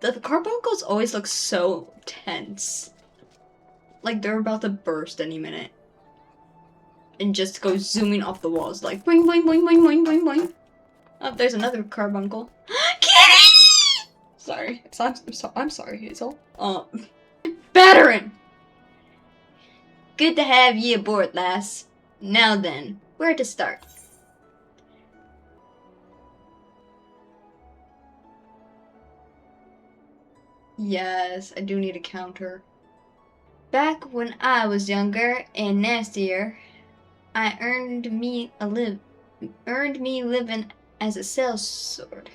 The carbuncles always look so tense. Like they're about to burst any minute. And just go zooming off the walls like boing boing boing boing boing boing boing. Oh, there's another carbuncle. Kitty! Sorry. I'm sorry, Hazel. Battering! Good to have ye aboard, lass. Now then, where to start? Yes, I do need a counter. Back when I was younger and nastier, I earned me living as a sellsword.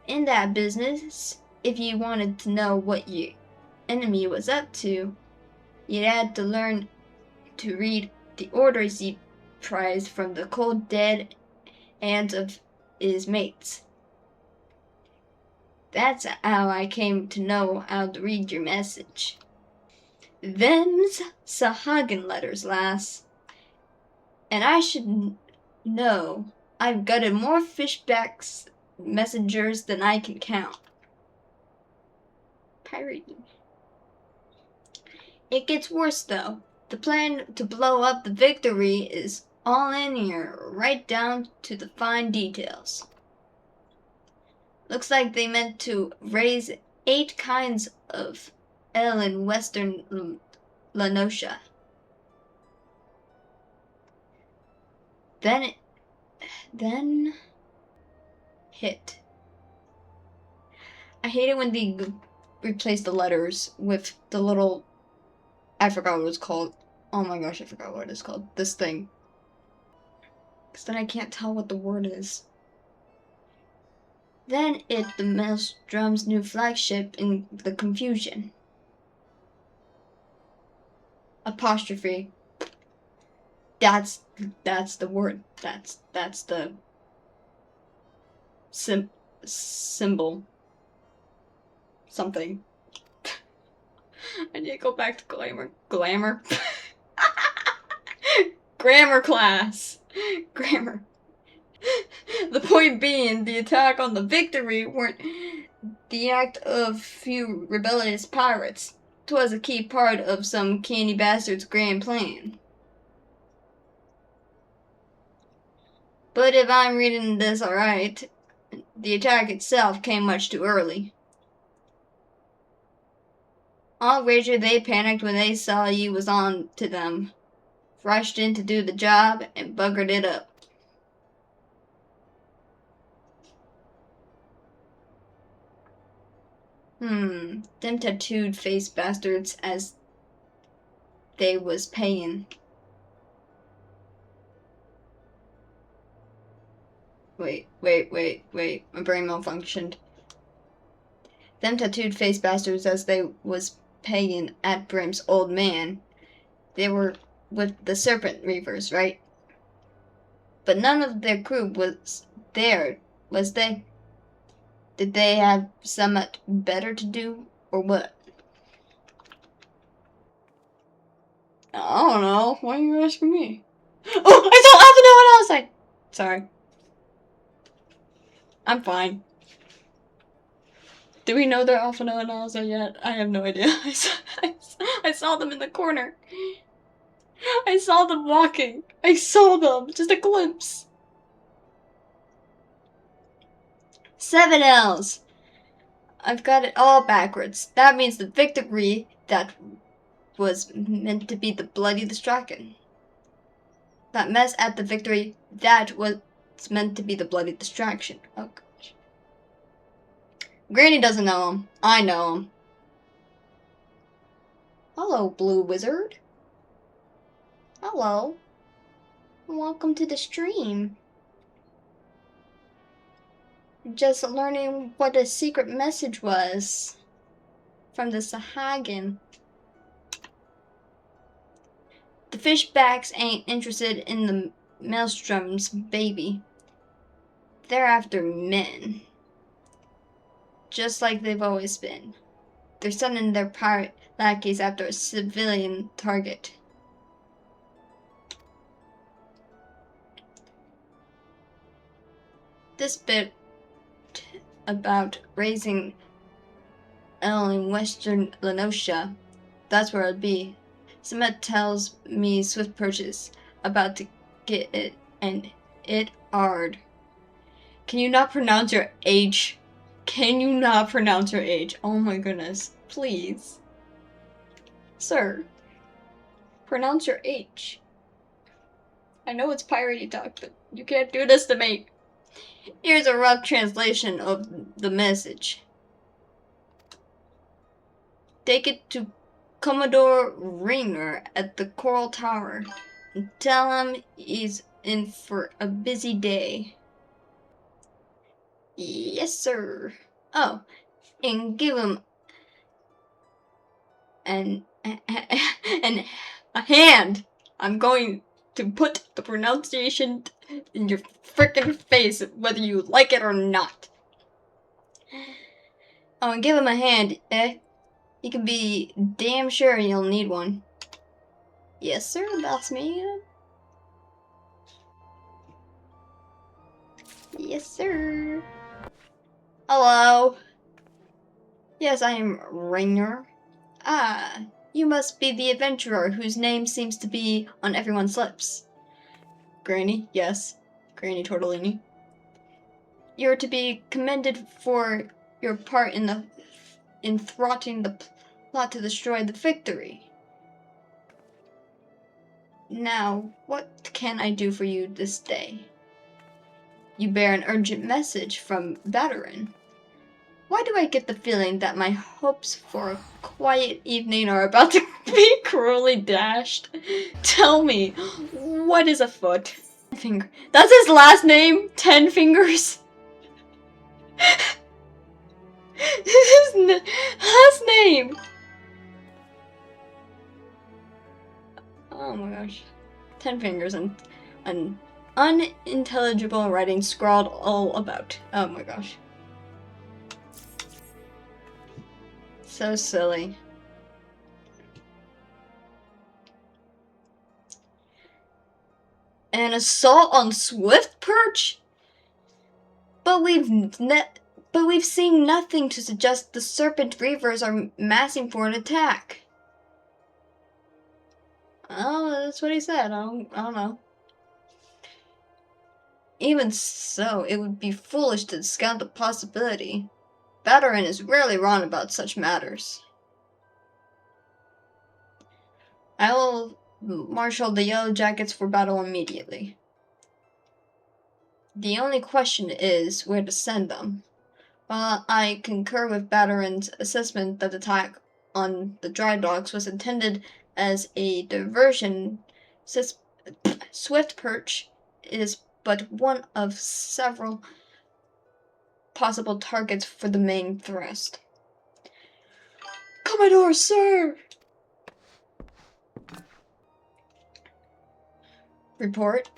In that business, if you wanted to know what your enemy was up to, you'd had to learn to read the orders he prized from the cold dead hands of his mates. That's how I came to know how to read your message. Them's Sahagin letters, lass. And I should know I've gutted more fishbacks messengers than I can count. Pirating. It gets worse though. The plan to blow up the Victory is all in here, right down to the fine details. Looks like they meant to raise 8 kinds of ale in western Lanosha. Then hit. I hate it when they replace the letters with the little, I forgot what it's called. Oh my gosh, I forgot what it's called. This thing. Because then I can't tell what the word is. Then the Maelstrom's new flagship in the confusion. Apostrophe. That's the word. That's the symbol. Something. I need to go back to glamour. Grammar class. Grammar. The point being, the attack on the Victory weren't the act of few rebellious pirates. 'Twas a key part of some canny bastard's grand plan. But if I'm reading this alright, the attack itself came much too early. I'll wager they panicked when they saw you was on to them. Rushed in to do the job and buggered it up. Them tattooed face bastards as they was paying. Wait, my brain malfunctioned. Them tattooed face bastards as they was paying at Brim's old man. They were with the Serpent Reavers, right? But none of their crew was there, was they? Did they have somewhat better to do, or what? I don't know. Why are you asking me? Oh, I saw Alpha Noah outside! Sorry. I'm fine. Do we know they're Alpha Noah outside yet? I have no idea. I saw them in the corner. I saw them walking. I saw them. Just a glimpse. 7 L's. I've got it all backwards. That means the Victory that was meant to be the Bloody Distraction. That mess at the Victory, that was meant to be the Bloody Distraction. Oh gosh. Granny doesn't know him. I know him. Hello, Blue Wizard. Hello. Welcome to the stream. Just learning what a secret message was from the Sahagin. The fishbacks ain't interested in the Maelstrom's baby. They're after men. Just like they've always been. They're sending their pirate lackeys after a civilian target. This bit about raising L in western Lenosha. That's where I'd be. Sumet tells me Swift Purchase about to get it, and it hard. Can you not pronounce your H? Can you not pronounce your H? Oh my goodness. Please. Sir. Pronounce your H. I know it's piratey talk, but you can't do this to me. Here's a rough translation of the message. Take it to Commodore Ringer at the Coral Tower and tell him he's in for a busy day. Yes, sir. Oh, and give him a hand. I'm going to put the pronunciation in your frickin' face, whether you like it or not. Oh, and give him a hand, eh? You can be damn sure you'll need one. Yes, sir, that's me. Yes, sir. Hello. Yes, I am Ringer. Ah, you must be the adventurer whose name seems to be on everyone's lips. Granny, yes. Granny Tortellini. You're to be commended for your part in thwarting the plot to destroy the victory. Now, what can I do for you this day? You bear an urgent message from Batarin. Why do I get the feeling that my hopes for a quiet evening are about to be cruelly dashed? Tell me, what is afoot? Finger. That's his last name? 10 Fingers? His last name! Oh my gosh. 10 Fingers and an unintelligible writing scrawled all about. Oh my gosh. So silly. An assault on Swift Perch? But we've seen nothing to suggest the Serpent Reavers are massing for an attack. Oh, that's what he said. I don't know. Even so, it would be foolish to discount the possibility. Batarin is rarely wrong about such matters. I will marshal the Yellow Jackets for battle immediately. The only question is where to send them. While I concur with Batarin's assessment that the attack on the dry docks was intended as a diversion, Swift Perch is but one of several possible targets for the main thrust. Commodore, sir! Report.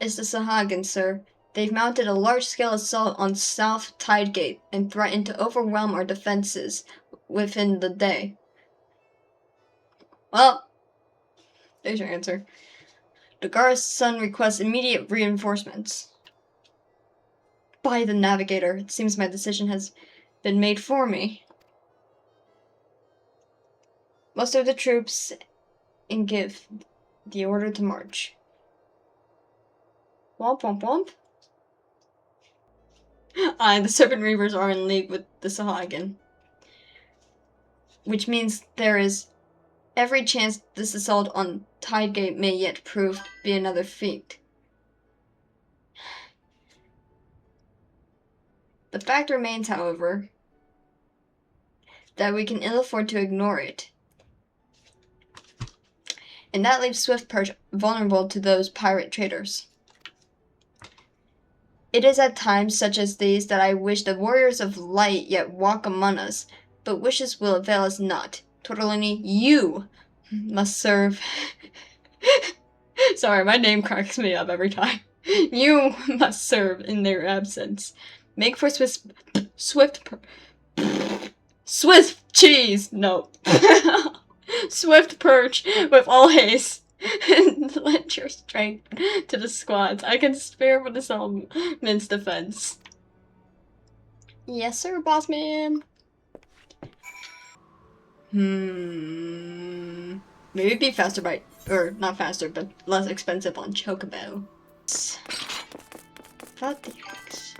It's the Sahagin, sir. They've mounted a large-scale assault on South Tidegate and threatened to overwhelm our defenses within the day. Well, there's your answer. Dagara's son requests immediate reinforcements. By the Navigator, it seems my decision has been made for me. Muster the troops and give the order to march. Womp womp womp. The Serpent Reavers are in league with the Sahagin. Which means there is every chance this assault on Tidegate may yet prove be another feat. The fact remains, however, that we can ill afford to ignore it. And that leaves Swift Perch vulnerable to those pirate traders. It is at times such as these that I wish the warriors of light yet walk among us, but wishes will avail us not. Tortellini, you must serve. Sorry, my name cracks me up every time. You must serve in their absence. Make for Swift cheese! No. Swift Perch with all haste. And lend your strength to the squads I can spare for the Solomon's defense. Yes, sir, boss man. Maybe be faster by, or not faster, but less expensive on Chocobo. About the X.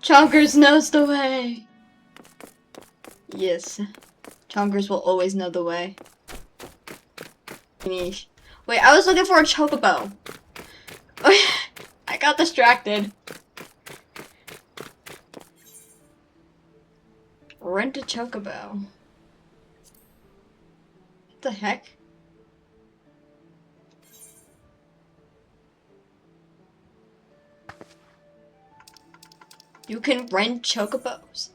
Chonkers knows the way. Yes, Chonkers will always know the way. Wait, I was looking for a Chocobo. I got distracted. Rent a Chocobo. What the heck? You can rent Chocobos.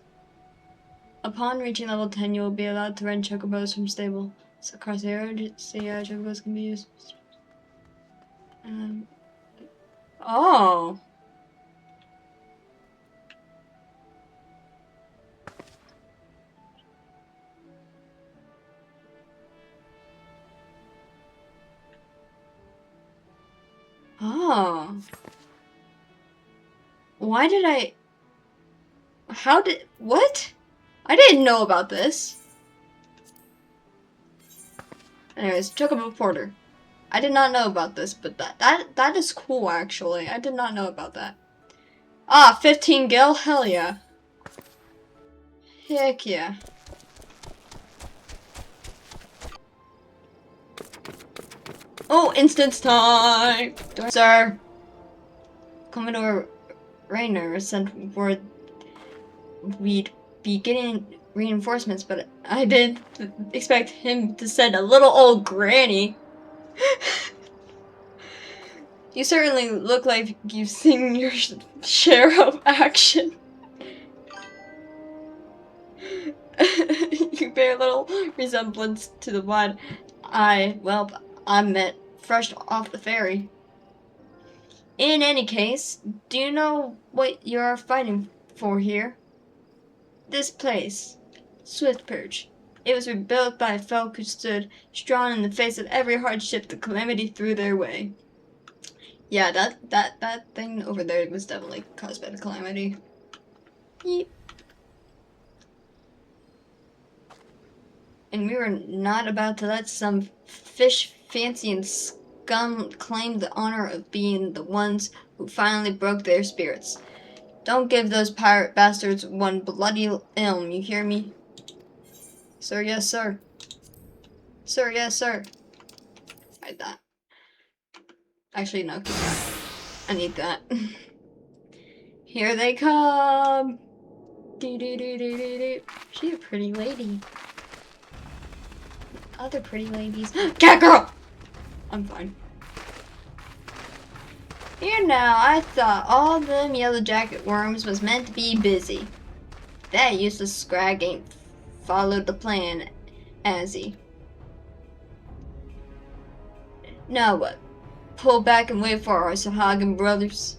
Upon reaching level 10, you will be allowed to rent Chocobos from stable. So across the area, Chocobos can be used. Oh. Oh. Why did I... How did... What? I didn't know about this. Anyways, Chocobo Porter. I did not know about this, but that is cool, actually. I did not know about that. Ah, 15 gil? Hell yeah. Heck yeah. Oh, instance time! Sir. Commodore Rainer sent word we'd be getting reinforcements, but I didn't expect him to send a little old granny. You certainly look like you've seen your share of action. You bear little resemblance to the one I met fresh off the ferry. In any case, do you know what you're fighting for here? This place, Swiftperch. It was rebuilt by folk who stood strong in the face of every hardship the calamity threw their way. Yeah, that thing over there was definitely caused by the calamity. Yeep. And we were not about to let some fish fancy and scum claim the honor of being the ones who finally broke their spirits. Don't give those pirate bastards one bloody ilm, you hear me? Sir, yes, sir. Sir, yes, sir. Like that. Actually, no, keep that. I need that. Here they come! She's a pretty lady. Other pretty ladies. Cat girl! I'm fine. Here now, I thought all them yellow jacket worms was meant to be busy. That useless scrag ain't followed the plan, has he? Now what? Pull back and wait for our Sahagin brothers?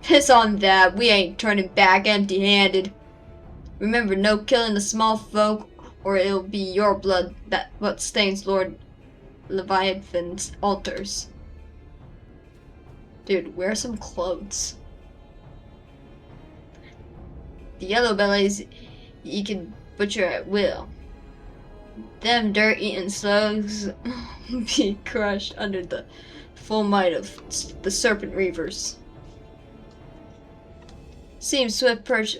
Piss on that, we ain't turning back empty-handed. Remember, no killing the small folk, or it'll be your blood that what stains Lord Leviathan's altars. Dude, wear some clothes. The yellow bellies you can butcher at will. Them dirt-eating slugs be crushed under the full might of the Serpent Reavers. Seems Swiftperch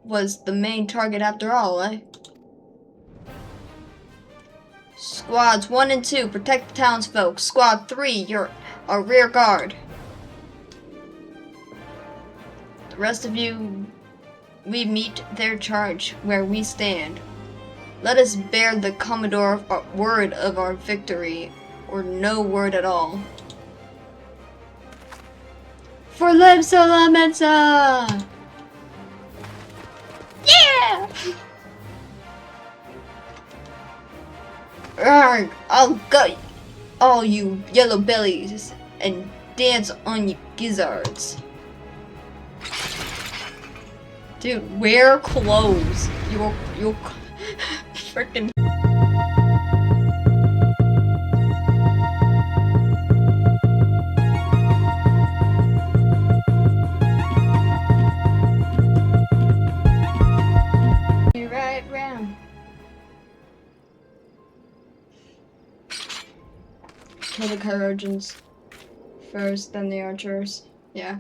was the main target after all, eh? Squads 1 and 2, protect the townsfolk. Squad 3, you're our rear guard. The rest of you, we meet their charge where we stand. Let us bear the Commodore word of our victory, or no word at all. For Lib Sola Mensa! Yeah! Arrgh, I'll gut all you yellow bellies and dance on you gizzards. Dude, wear clothes. You're freaking. Hirogens first, then the archers. Yeah.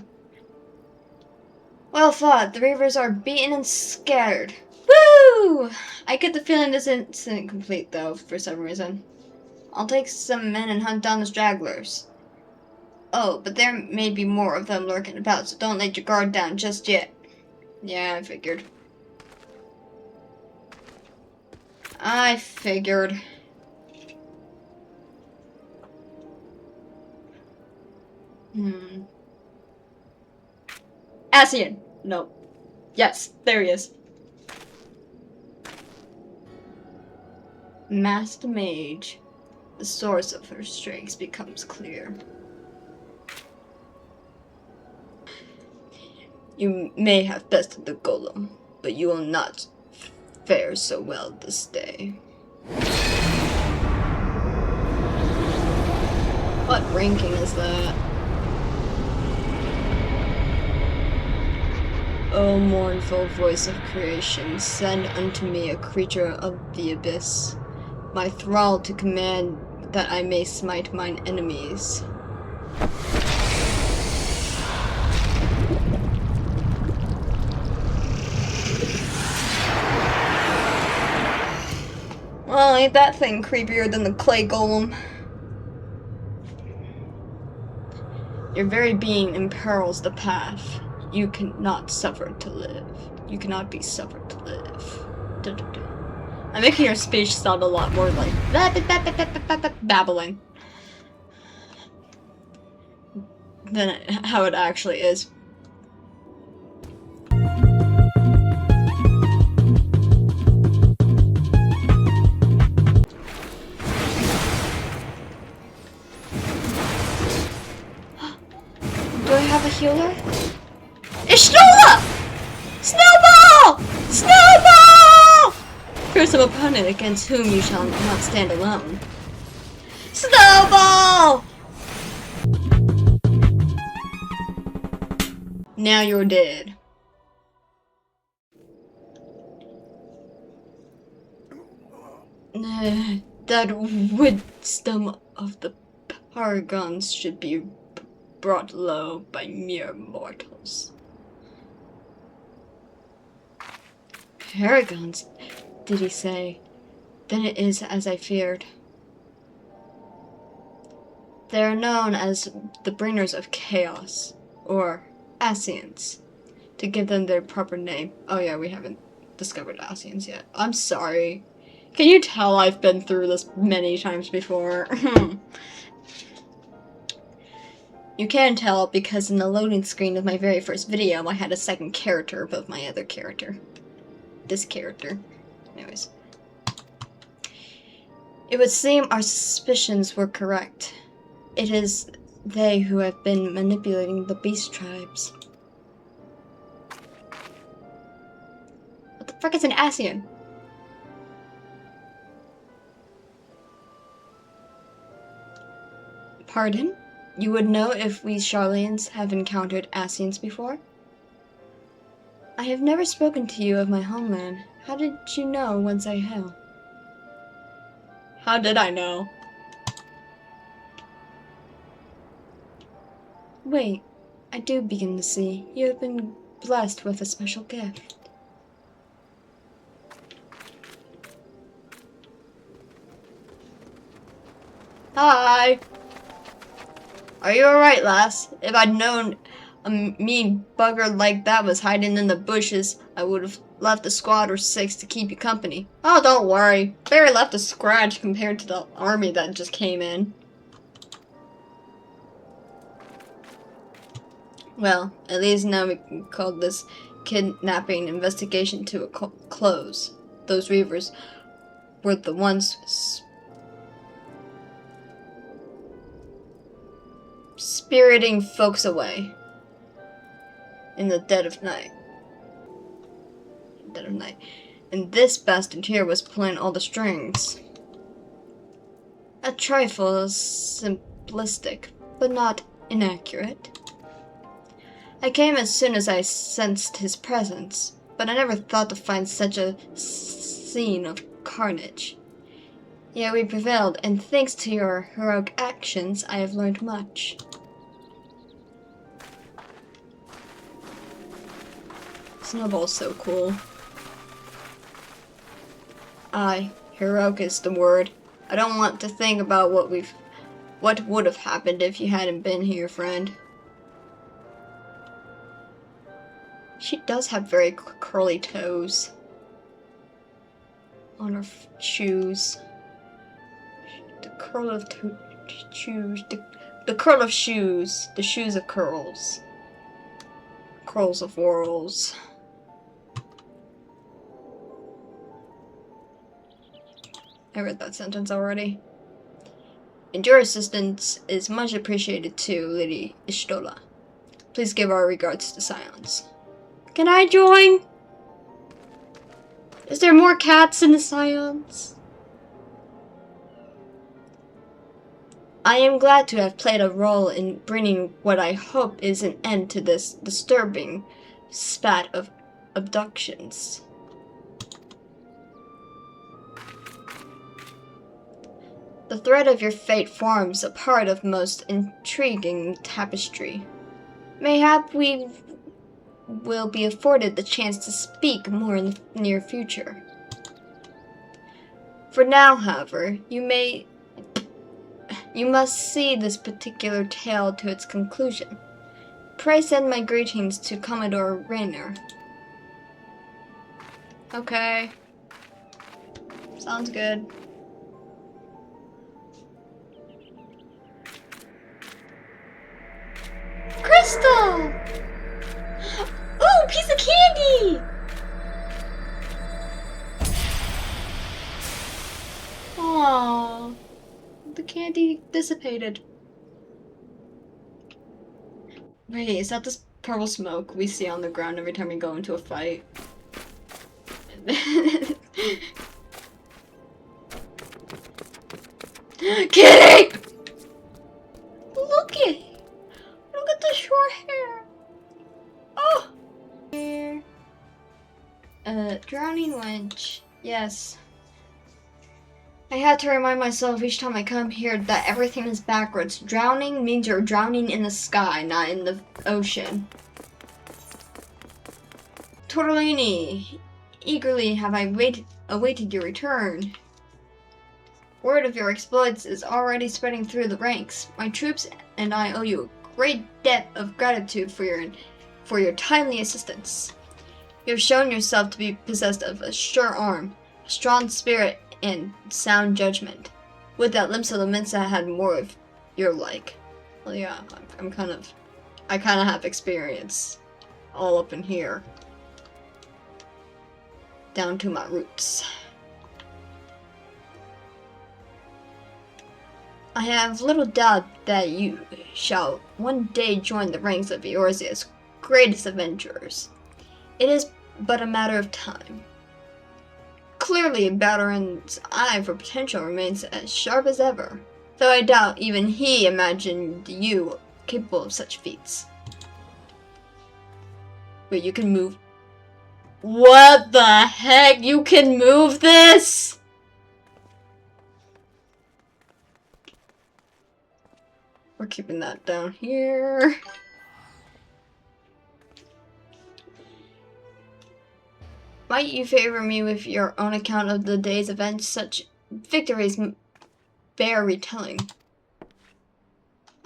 Well fought. The Reavers are beaten and scared. Woo! I get the feeling this isn't complete, though, for some reason. I'll take some men and hunt down the stragglers. Oh, but there may be more of them lurking about, so don't let your guard down just yet. Yeah, I figured. Ascian! No. Yes, there he is. Masked Mage. The source of her strength becomes clear. You may have bested the golem, but you will not fare so well this day. What ranking is that? O mournful voice of creation, send unto me a creature of the abyss, my thrall to command that I may smite mine enemies. Well, ain't that thing creepier than the clay golem? Your very being imperils the path. You cannot suffer to live. You cannot be suffered to live. Dun, dun, dun. I'm making your speech sound a lot more like babbling than how it actually is. Do I have a healer? Ishnola! Snowball! Snowball! Fearsome opponent against whom you shall not stand alone. Snowball! Now you're dead. That wisdom of the paragons should be brought low by mere mortals. Paragons, did he say? Then it is as I feared. They are known as the bringers of chaos, or Ascians, to give them their proper name. Oh yeah, we haven't discovered Ascians yet. I'm sorry. Can you tell I've been through this many times before? You can tell because in the loading screen of my very first video, I had a second character above my other character. This character. Anyways. It would seem our suspicions were correct. It is they who have been manipulating the beast tribes. What the frick is an Ascian? Pardon? You would know if we Sharlayans have encountered Ascians before? I have never spoken to you of my homeland. How did you know whence I hail? How did I know? Wait, I do begin to see. You have been blessed with a special gift. Hi! Are you alright, lass? If I'd known a mean bugger like that was hiding in the bushes, I would have left a squad or 6 to keep you company. Oh, don't worry. Barry left a scratch compared to the army that just came in. Well, at least now we can call this kidnapping investigation to a close. Those Reavers were the ones spiriting folks away in the dead of night. And this bastard here was pulling all the strings. A trifle simplistic, but not inaccurate. I came as soon as I sensed his presence, but I never thought to find such a scene of carnage. Yet we prevailed, and thanks to your heroic actions, I have learned much. Snowball's so cool. Aye, heroic is the word. I don't want to think about what would have happened if you hadn't been here, friend. She does have very curly toes on her shoes. The curl of shoes. The curl of shoes. The shoes of curls. Curls of whorls. I read that sentence already. And your assistance is much appreciated too, Lady Y'shtola. Please give our regards to Scions. Can I join? Is there more cats in the Scions? I am glad to have played a role in bringing what I hope is an end to this disturbing spat of abductions. The thread of your fate forms a part of most intriguing tapestry. Mayhap we will be afforded the chance to speak more in the near future. For now, however, you must see this particular tale to its conclusion. Pray send my greetings to Commodore Raynor. Okay. Sounds good. Crystal! Ooh, piece of candy! Aww. The candy dissipated. Wait, is that this purple smoke we see on the ground every time we go into a fight? Kitty! Look at the short hair. Oh! Drowning wench. Yes. I had to remind myself each time I come here that everything is backwards. Drowning means you're drowning in the sky, not in the ocean. Tortellini, eagerly have I awaited your return. Word of your exploits is already spreading through the ranks. My troops and I owe you a great debt of gratitude for your timely assistance. You have shown yourself to be possessed of a sure arm, a strong spirit, and sound judgment. Would that Limsa Lominsa had more of your like. Well, yeah, I kind of have experience all up in here, down to my roots. I have little doubt that you shall one day join the ranks of Eorzea's greatest adventurers. It is but a matter of time. Clearly, Balaran's eye for potential remains as sharp as ever, though I doubt even he imagined you capable of such feats. Wait, you can move? What the heck? You can move this? We're keeping that down here. Might you favor me with your own account of the day's events? Such victories bear retelling.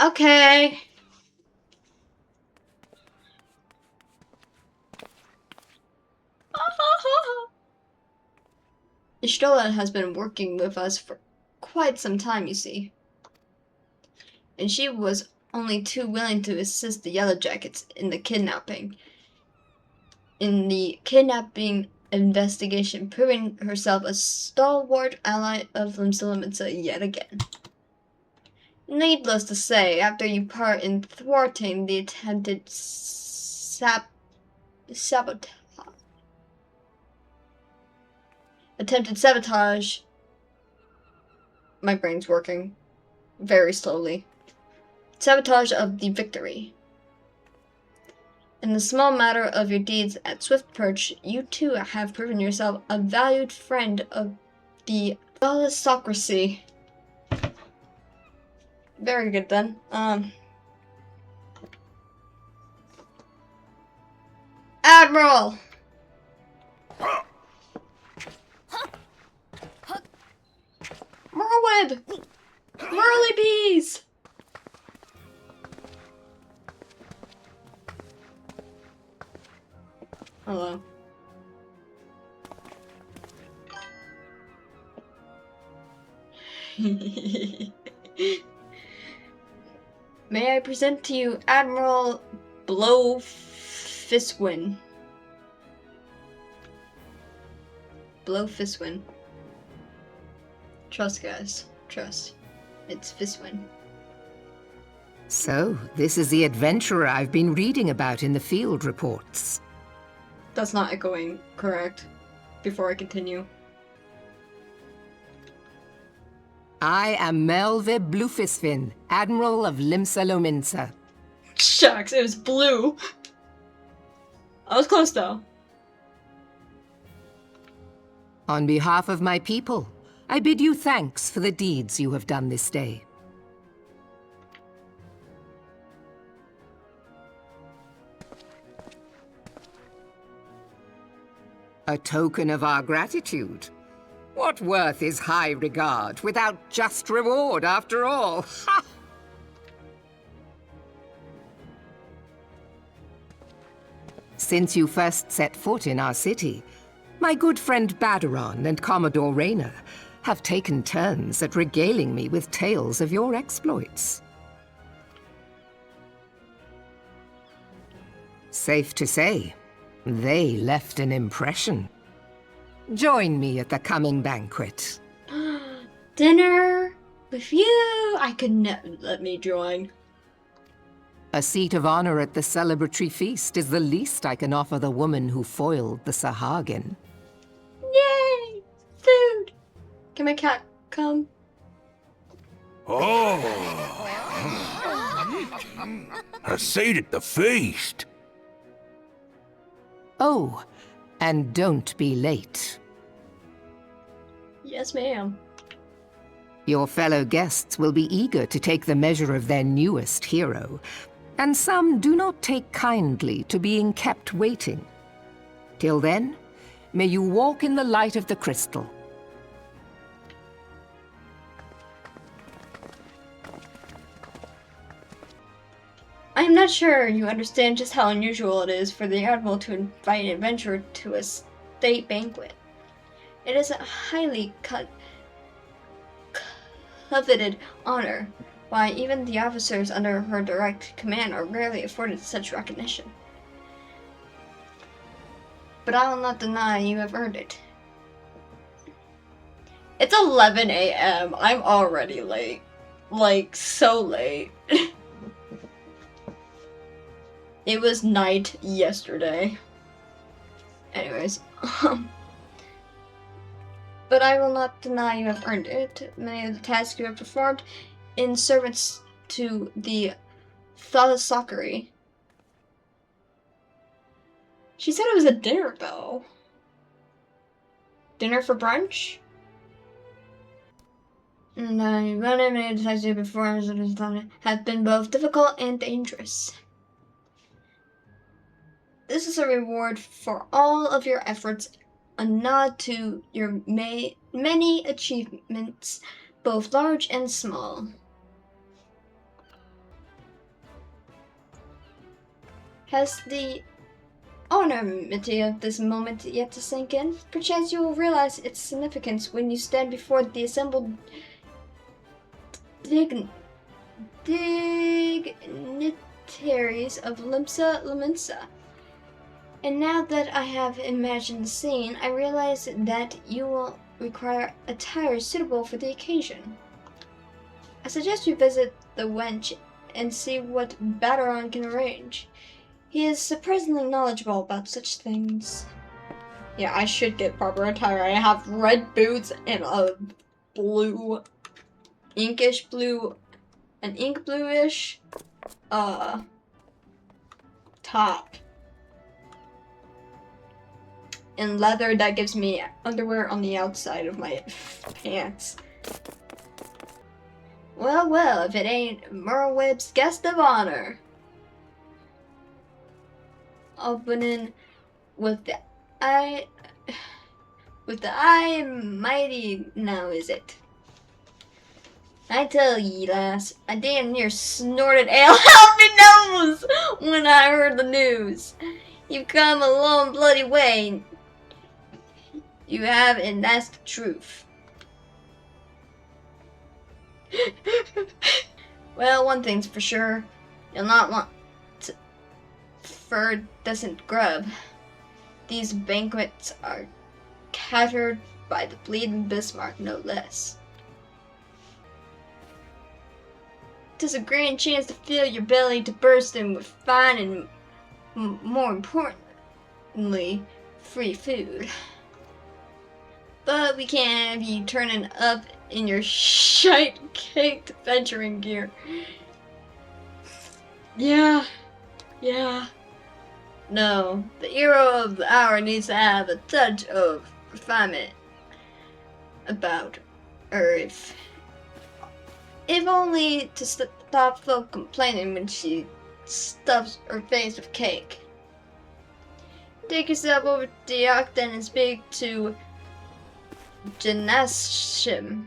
Okay. Y'shtola has been working with us for quite some time, you see. And she was only too willing to assist the Yellowjackets in the kidnapping investigation, proving herself a stalwart ally of Limsa Lominsa yet again. Needless to say, after you part in thwarting the attempted sabotage. My brain's working very slowly. Sabotage of the victory. In the small matter of your deeds at Swift Perch, you too have proven yourself a valued friend of the Thalassocracy. Very good then. Admiral! Merweb! Merly bees! Hello. May I present to you Admiral Blowfiswin. Blowfiswin. Trust, guys. Trust. It's Fiswin. So, this is the adventurer I've been reading about in the field reports. That's not echoing correct. Before I continue. I am Melve Blufisfin, Admiral of Limsa Lominsa. Shucks, it was blue. I was close though. On behalf of my people, I bid you thanks for the deeds you have done this day. A token of our gratitude. What worth is high regard without just reward, after all? Ha! Since you first set foot in our city, my good friend Badaron and Commodore Rayner have taken turns at regaling me with tales of your exploits. Safe to say, they left an impression. Join me at the coming banquet. Dinner with you? I could never let me join. A seat of honor at the celebratory feast is the least I can offer the woman who foiled the Sahagin. Yay! Food! Can my cat come? Oh! A seat at the feast! Oh, and don't be late. Yes, ma'am. Your fellow guests will be eager to take the measure of their newest hero, and some do not take kindly to being kept waiting. Till then, may you walk in the light of the crystal. I am not sure you understand just how unusual it is for the Admiral to invite an adventurer to a state banquet. It is a highly coveted honor, why even the officers under her direct command are rarely afforded such recognition. But I will not deny you have earned it. It's 11 a.m. I'm already late. Like, so late. It was night yesterday. Anyways, but I will not deny you have earned it. Many of the tasks you have performed in service to the Thalassocracy. She said it was a dinner, though. Dinner for brunch? And many of the tasks you have performed have been both difficult and dangerous. This is a reward for all of your efforts, a nod to your many achievements, both large and small. Has the enormity of this moment yet to sink in? Perchance you will realize its significance when you stand before the assembled dignitaries of Limsa Lominsa. And now that I have imagined the scene, I realize that you will require attire suitable for the occasion. I suggest you visit the wench and see what Badaron can arrange. He is surprisingly knowledgeable about such things. Yeah, I should get proper attire. I have red boots and a blue, inkish blue, an ink bluish, top. and leather that gives me underwear on the outside of my pants. Well, well, if it ain't Merweb's guest of honor. Opening with the eye mighty now, is it? I tell ye, lass, I damn near snorted ale out my nose when I heard the news. You've come a long bloody way. You have, and that's the truth. Well, one thing's for sure. You'll not want to for decent grub. These banquets are catered by the bleeding Bismarck, no less. 'Tis a grand chance to fill your belly to bursting with fine and, more importantly, free food. But we can't have you turning up in your shite-caked venturing gear. Yeah. No, the hero of the hour needs to have a touch of refinement about her, if only to stop folk complaining when she stuffs her face with cake. Take yourself over to the Octon and speak to Janashim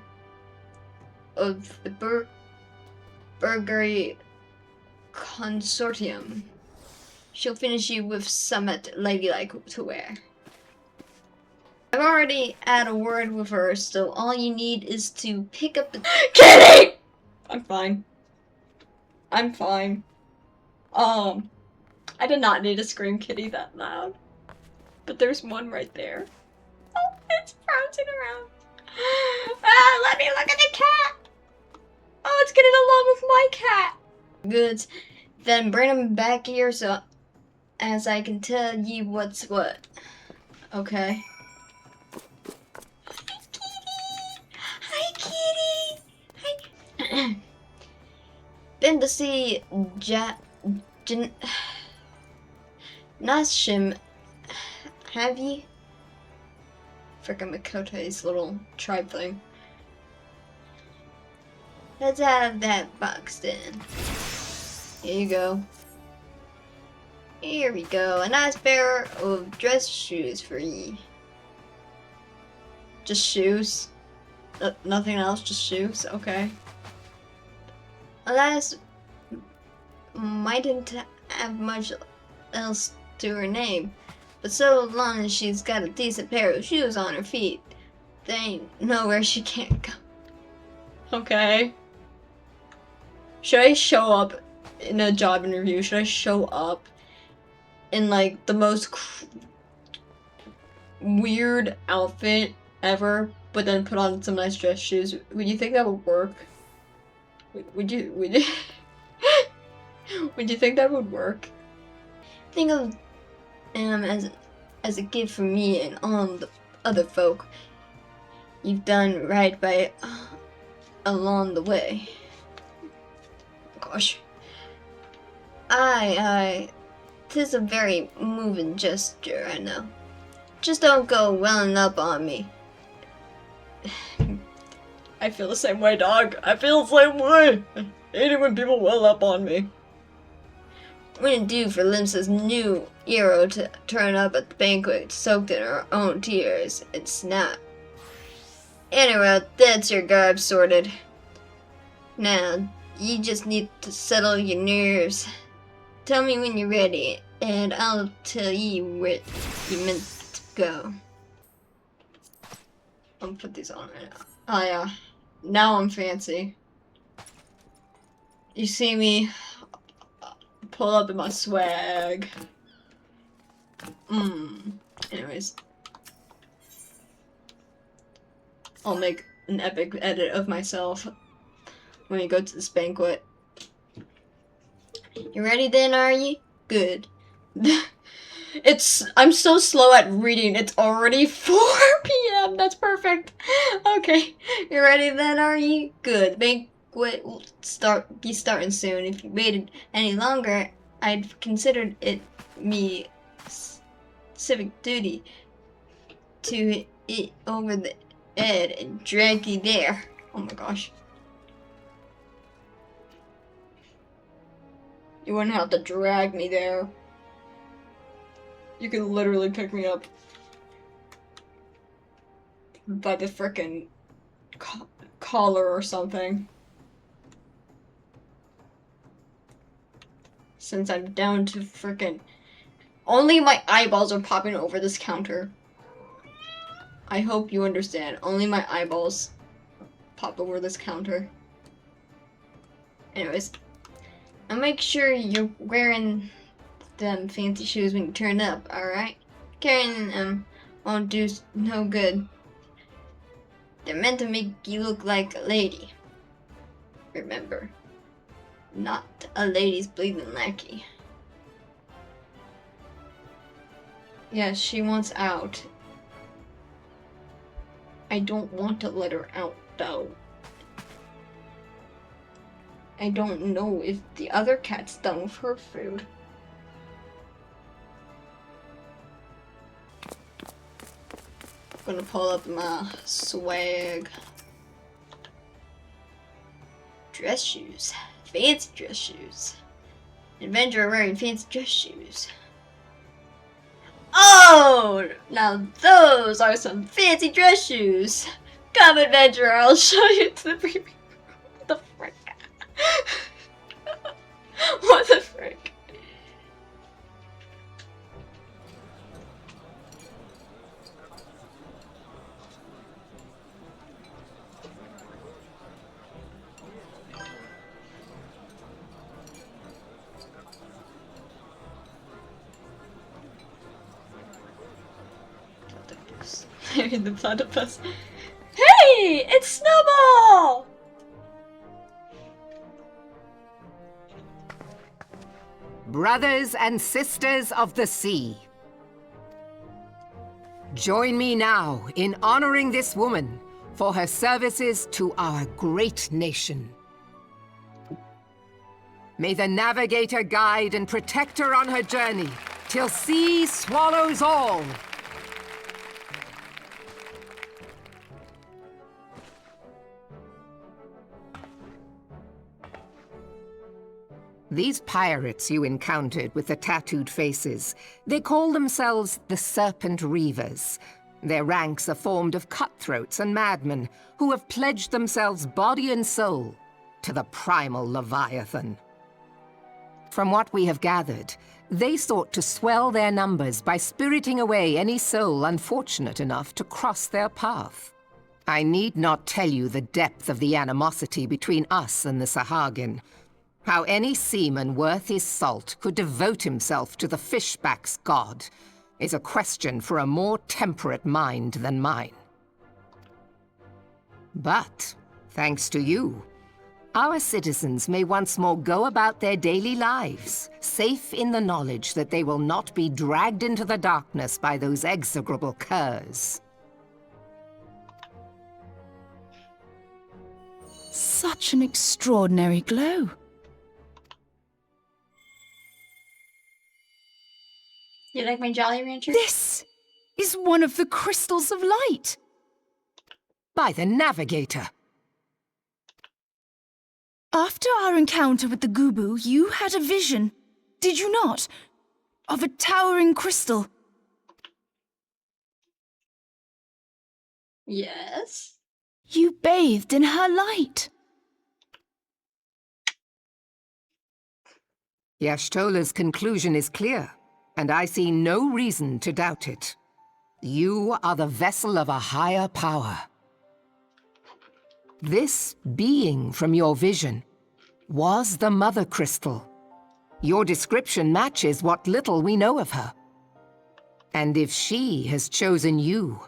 of the Burgery Consortium. She'll finish you with somewhat ladylike to wear. I've already had a word with her, so all you need is to pick up the— KITTY! I'm fine. I did not need to scream kitty that loud. But there's one right there. Oh, it's bouncing around. Ah, let me look at the cat! Oh, it's getting along with my cat! Good. Then bring him back here so as I can tell you what's what. Okay. Hi, kitty! Hi. Been to see Nashim, have you? Frickin' Makote's little tribe thing. Let's have that boxed in. Here you go. Here we go. A nice pair of dress shoes for ye. Just shoes? Nothing else, just shoes? Okay. Alas, mightn't have much else to her name, but so long as she's got a decent pair of shoes on her feet, there ain't nowhere she can't go. Okay. Should I show up in a job interview? Should I show up in like the most weird outfit ever, but then put on some nice dress shoes? Would you think that would work? Would you would you think that would work? Think of as a gift from me and all the other folk you've done right by along the way. Gosh. Aye, 'tis a very moving gesture, I know. Just don't go welling up on me. I feel the same way, dog. I feel the same way. I hate it when people well up on me. Wouldn't do for Limsa's new hero to turn up at the banquet soaked in her own tears and snot. Anyway, that's your garb sorted. Now, you just need to settle your nerves. Tell me when you're ready, and I'll tell you where you're meant to go. I'm gonna put these on right now. Oh yeah. Now I'm fancy. You see me pull up in my swag. Anyways. I'll make an epic edit of myself when we go to this banquet. You ready then, are you? Good. I'm so slow at reading. It's already 4 p.m. That's perfect. Okay. You ready then, are you? Good. Banquet will be starting soon. If you waited any longer, I'd considered it me civic duty to it over the head and drag you there. Oh my gosh. You wouldn't have to drag me there. You could literally pick me up by the frickin' collar or something. Since I'm down to frickin'... Only my eyeballs are popping over this counter. I hope you understand. Only my eyeballs pop over this counter. Anyways. I'll make sure you're wearing them fancy shoes when you turn up, alright? Carrying them won't do no good. They're meant to make you look like a lady. Remember, not a lady's bleeding lackey. Yeah, she wants out. I don't want to let her out, though. I don't know if the other cat's done with her food. Gonna pull up my swag. Dress shoes. Fancy dress shoes. Adventurer wearing fancy dress shoes. Oh! Now those are some fancy dress shoes. Come, adventurer, I'll show you to the preview. What the frick? What the frick? Platypus. I mean the platypus. Hey! It's Snowball! Brothers and sisters of the sea, join me now in honoring this woman for her services to our great nation. May the navigator guide and protect her on her journey till sea swallows all. These pirates you encountered with the tattooed faces, they call themselves the Serpent Reavers. Their ranks are formed of cutthroats and madmen who have pledged themselves body and soul to the primal Leviathan. From what we have gathered, they sought to swell their numbers by spiriting away any soul unfortunate enough to cross their path. I need not tell you the depth of the animosity between us and the Sahagin. How any seaman worth his salt could devote himself to the fishback's god is a question for a more temperate mind than mine. But, thanks to you, our citizens may once more go about their daily lives, safe in the knowledge that they will not be dragged into the darkness by those execrable curs. Such an extraordinary glow. You like my Jolly Rancher? This is one of the crystals of light. By the Navigator! After our encounter with the Gubu, you had a vision, did you not? Of a towering crystal. Yes. You bathed in her light. Y'shtola's conclusion is clear, and I see no reason to doubt it. You are the vessel of a higher power. This being from your vision was the Mother Crystal. Your description matches what little we know of her. And if she has chosen you,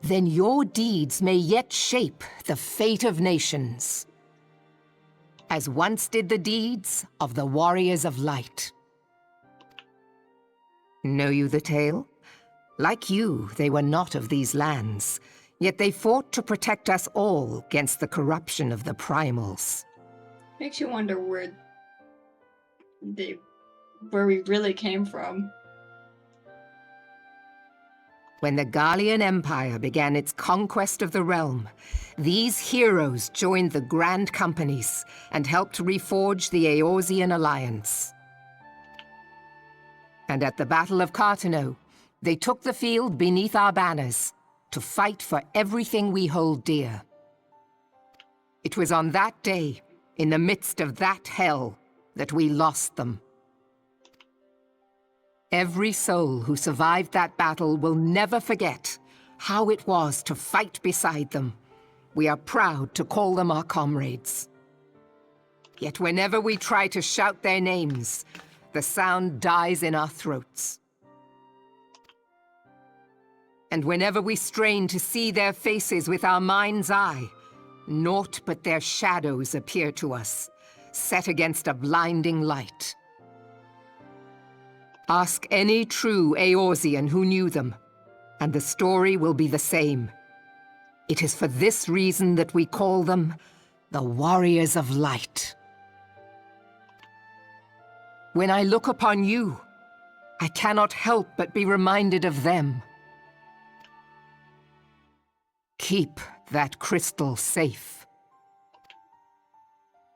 then your deeds may yet shape the fate of nations, as once did the deeds of the Warriors of Light. Know you the tale? Like you, they were not of these lands, yet they fought to protect us all against the corruption of the Primals. Makes you wonder where we really came from. When the Gallian Empire began its conquest of the realm, these heroes joined the Grand Companies and helped reforge the Eorzean Alliance. And at the Battle of Carteneau, they took the field beneath our banners to fight for everything we hold dear. It was on that day, in the midst of that hell, that we lost them. Every soul who survived that battle will never forget how it was to fight beside them. We are proud to call them our comrades. Yet whenever we try to shout their names, the sound dies in our throats. And whenever we strain to see their faces with our mind's eye, naught but their shadows appear to us, set against a blinding light. Ask any true Eorzean who knew them, and the story will be the same. It is for this reason that we call them the Warriors of Light. When I look upon you, I cannot help but be reminded of them. Keep that crystal safe.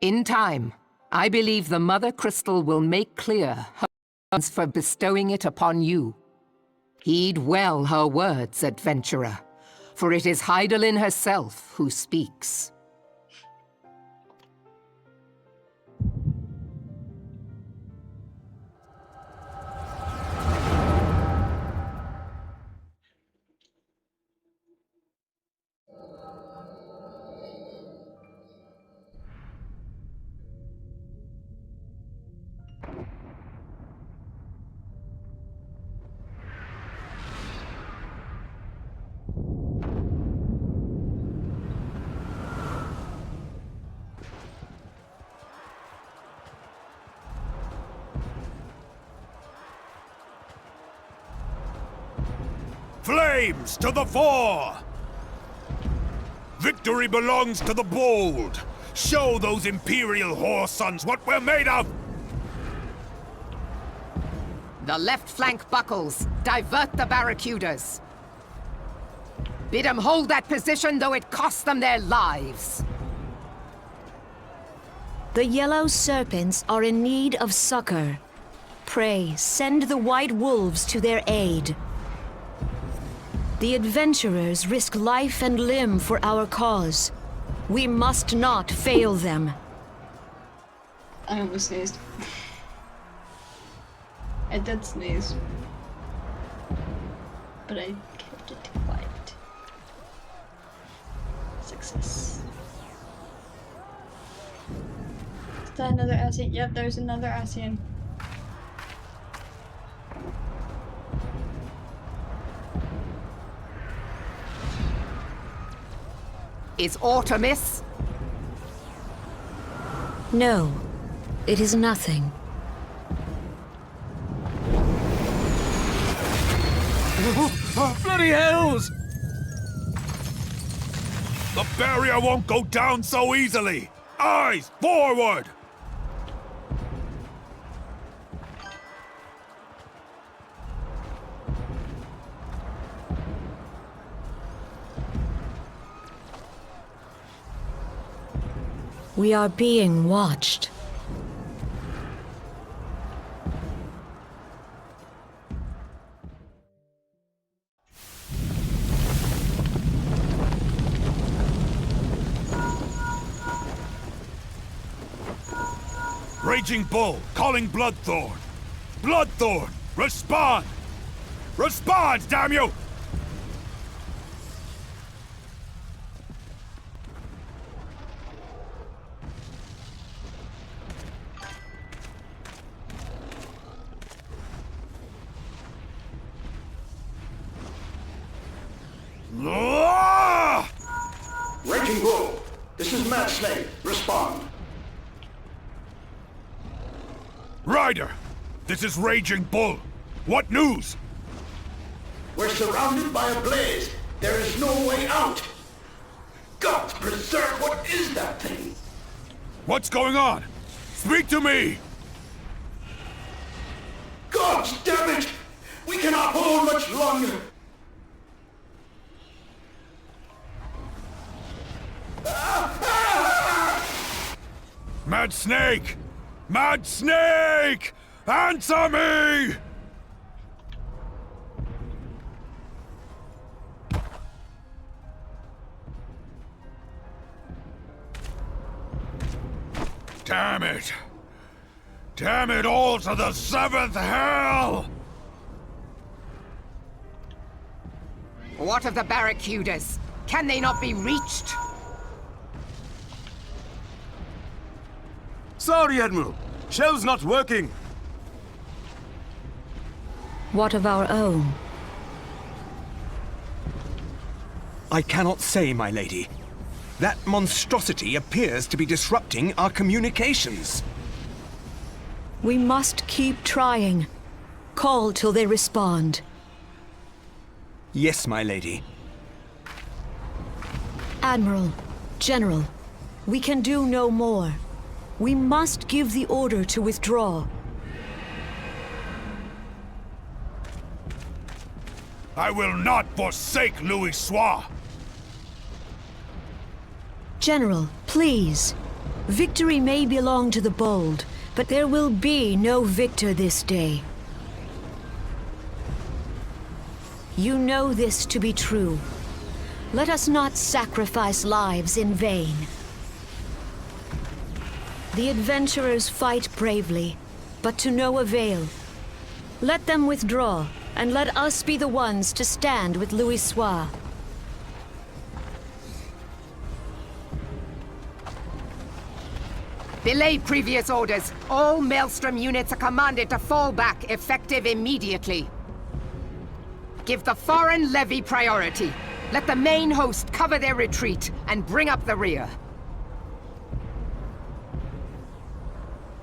In time, I believe the Mother Crystal will make clear her reasons for bestowing it upon you. Heed well her words, adventurer, for it is Hydaelyn herself who speaks. Flames to the fore! Victory belongs to the bold! Show those Imperial whore sons what we're made of! The left flank buckles. Divert the barracudas. Bid them hold that position, though it cost them their lives. The Yellow Serpents are in need of succor. Pray, send the White Wolves to their aid. The adventurers risk life and limb for our cause. We must not fail them. I almost sneezed. I did sneeze. But I kept it quiet. Success. Is that another Ascian? Yep, there's another Ascian. Is aught amiss? No, it is nothing. Bloody hells! The barrier won't go down so easily! Eyes forward! We are being watched. Raging Bull, calling Bloodthorn! Bloodthorn, respond! Respond, damn you! Raging Bull, this is Mad Snake. Respond. Ryder, this is Raging Bull. What news? We're surrounded by a blaze. There is no way out. God preserve, what is that thing? What's going on? Speak to me! God damn it! We cannot hold much longer. Mad Snake! Mad Snake! Answer me! Damn it! Damn it all to the seventh hell! What of the barracudas? Can they not be reached? Sorry, Admiral. Shell's not working. What of our own? I cannot say, my lady. That monstrosity appears to be disrupting our communications. We must keep trying. Call till they respond. Yes, my lady. Admiral, General, we can do no more. We must give the order to withdraw. I will not forsake Louis Soir! General, please. Victory may belong to the bold, but there will be no victor this day. You know this to be true. Let us not sacrifice lives in vain. The adventurers fight bravely, but to no avail. Let them withdraw, and let us be the ones to stand with Louis Soir. Belay previous orders. All Maelstrom units are commanded to fall back, effective immediately. Give the foreign levy priority. Let the main host cover their retreat and bring up the rear.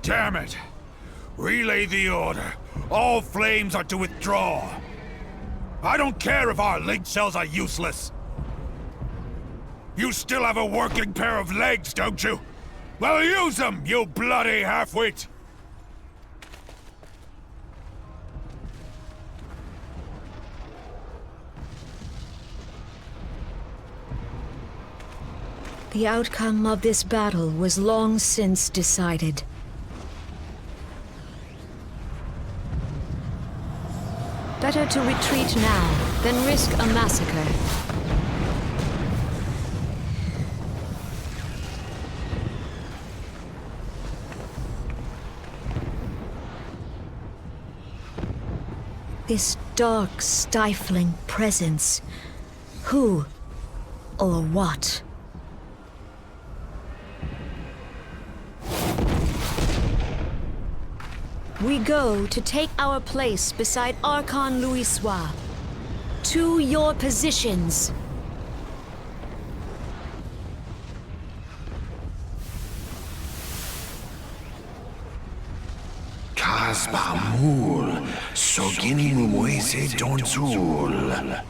Damn it! Relay the order. All flames are to withdraw. I don't care if our link shells are useless. You still have a working pair of legs, don't you? Well, use them, you bloody half-wit! The outcome of this battle was long since decided. Better to retreat now than risk a massacre. This dark, stifling presence. Who or what? We go to take our place beside Archon Louis Soir. To your positions. Kasba Mul, Sogin Moise Donzul.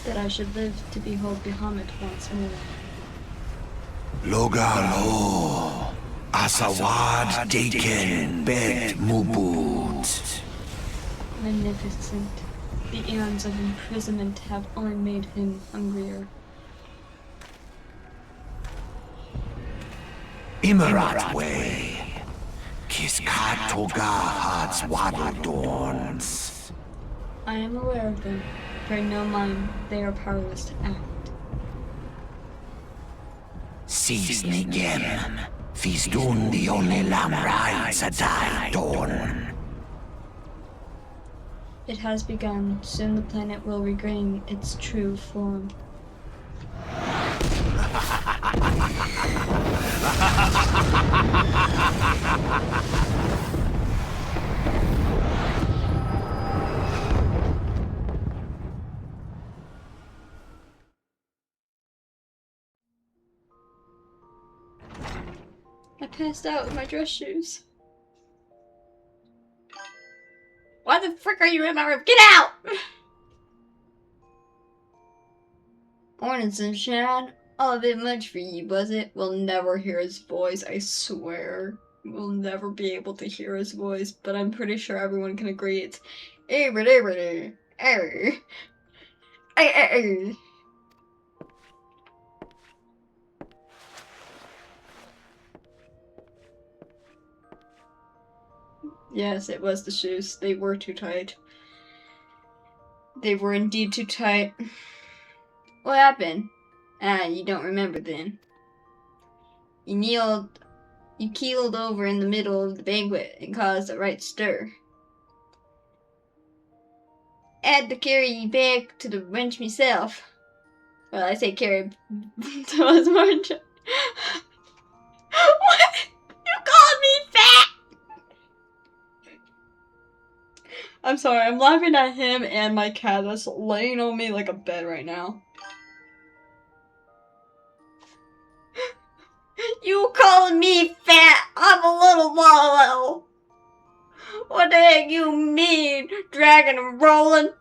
That I should live to behold Bahamut once more. Logalo, Asawad Daken Bet Mubut. Magnificent. The eons of imprisonment have only made him hungrier. Imarat Way. Kiskat Toga Had's Waddle Dorns. I am aware of them. Pray no mind, they are powerless to act. Seize Nigem. Fizdun the only Lamrai Zadai Dorn. It has begun. Soon the planet will regain its true form. I passed out in my dress shoes. Why the frick are you in my room? Get out! Morning, sunshine. Oh, a bit much for you, was it? We'll never hear his voice, I swear. We'll never be able to hear his voice, but I'm pretty sure everyone can agree it's Yes, it was the shoes. They were too tight. They were indeed too tight. What happened? Ah, you don't remember then. You keeled over in the middle of the banquet and caused a right stir. I had to carry you back to the wench myself. Well, I say carry towards March. What? You called me fat! I'm sorry, I'm laughing at him and my cat that's laying on me like a bed right now. You calling me fat? I'm a little wallow. What the heck you mean? Dragging and rolling?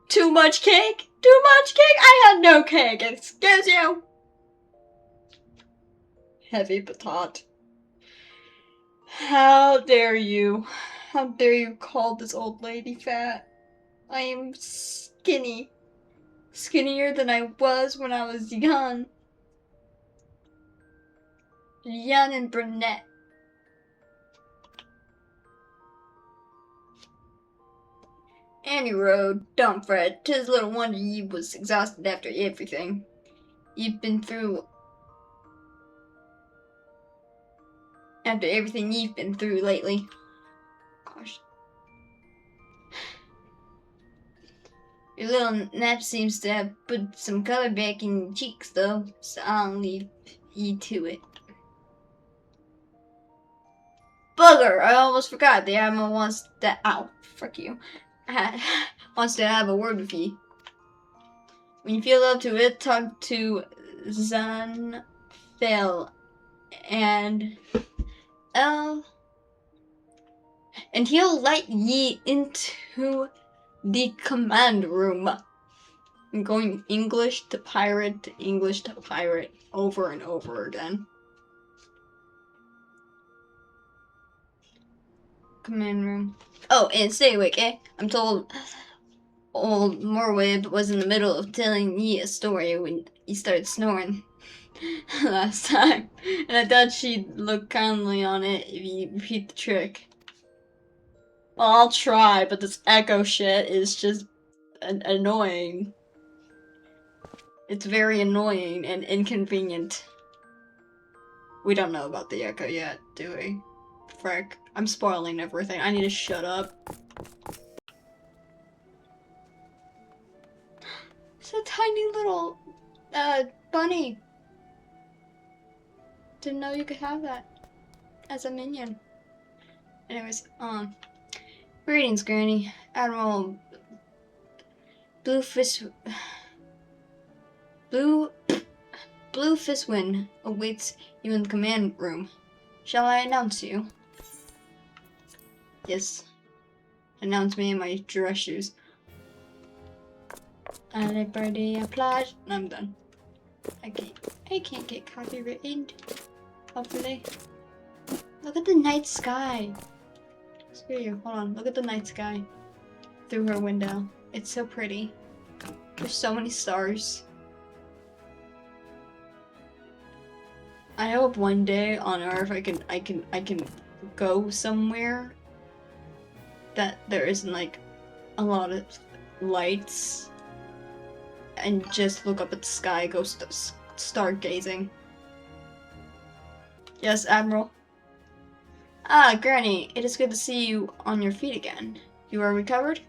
Too much cake? Too much cake? I had no cake, excuse you. Heavy patat. How dare you? How dare you call this old lady fat? I am skinny. Skinnier than I was when I was young. Young and brunette. Any road, don't fret. 'Tis little wonder you was exhausted after everything you've been through. After everything you've been through lately. Gosh. Your little nap seems to have put some color back in your cheeks, though, so I'll leave you to it. Bugger! I almost forgot. The Admiral wants to. Ow, frick you. Wants to have a word with you. When you feel up to it, talk to Zanfel and and he'll let ye into the command room. I'm going English to pirate to English to pirate over and over again. Command room. Oh, and stay awake, eh? I'm told old Morwib was in the middle of telling ye a story when he started snoring last time. And I thought she'd look kindly on it if you repeat the trick. Well, I'll try, but this echo shit is just annoying. It's very annoying and inconvenient. We don't know about the echo yet, do we? Frick. I'm spoiling everything. I need to shut up. It's a tiny little, bunny. Didn't know you could have that as a minion. Anyways, greetings, Granny. Admiral Bluefistwind awaits you in the command room. Shall I announce you? Yes. Announce me in my dress shoes. Allez, birdie, applause. I'm done. I can't get copywritten. Hopefully. Look at the night sky. Screw you. Hold on. Look at the night sky. Through her window. It's so pretty. There's so many stars. I hope one day on Earth I can go somewhere that there isn't like a lot of lights and just look up at the sky, go stargazing. Yes, Admiral. Ah, Granny, it is good to see you on your feet again. You are recovered?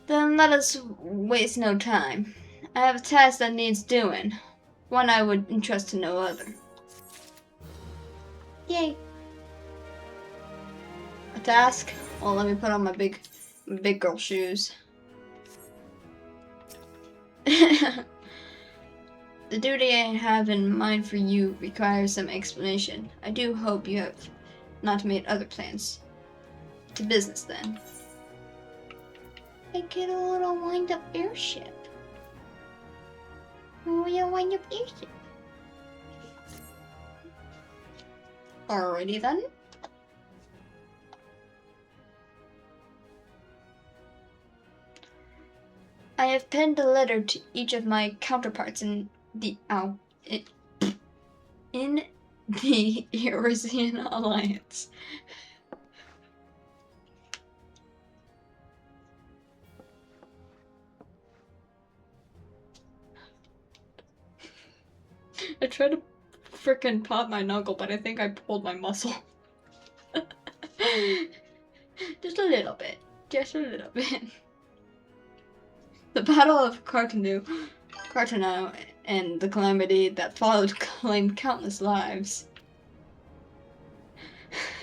Then let us waste no time. I have a task that needs doing. One I would entrust to no other. Yay. A task? Well, let me put on my big girl shoes. The duty I have in mind for you requires some explanation. I do hope you have not made other plans. To business, then. I get a little wind-up airship. Oh, yeah, wind-up airship. Alrighty, then. I have penned a letter to each of my counterparts in the the Eurasian Alliance. I tried to frickin' pop my knuckle, but I think I pulled my muscle. Just a little bit. Just a little bit. The Battle of Cartano and the calamity that followed claimed countless lives.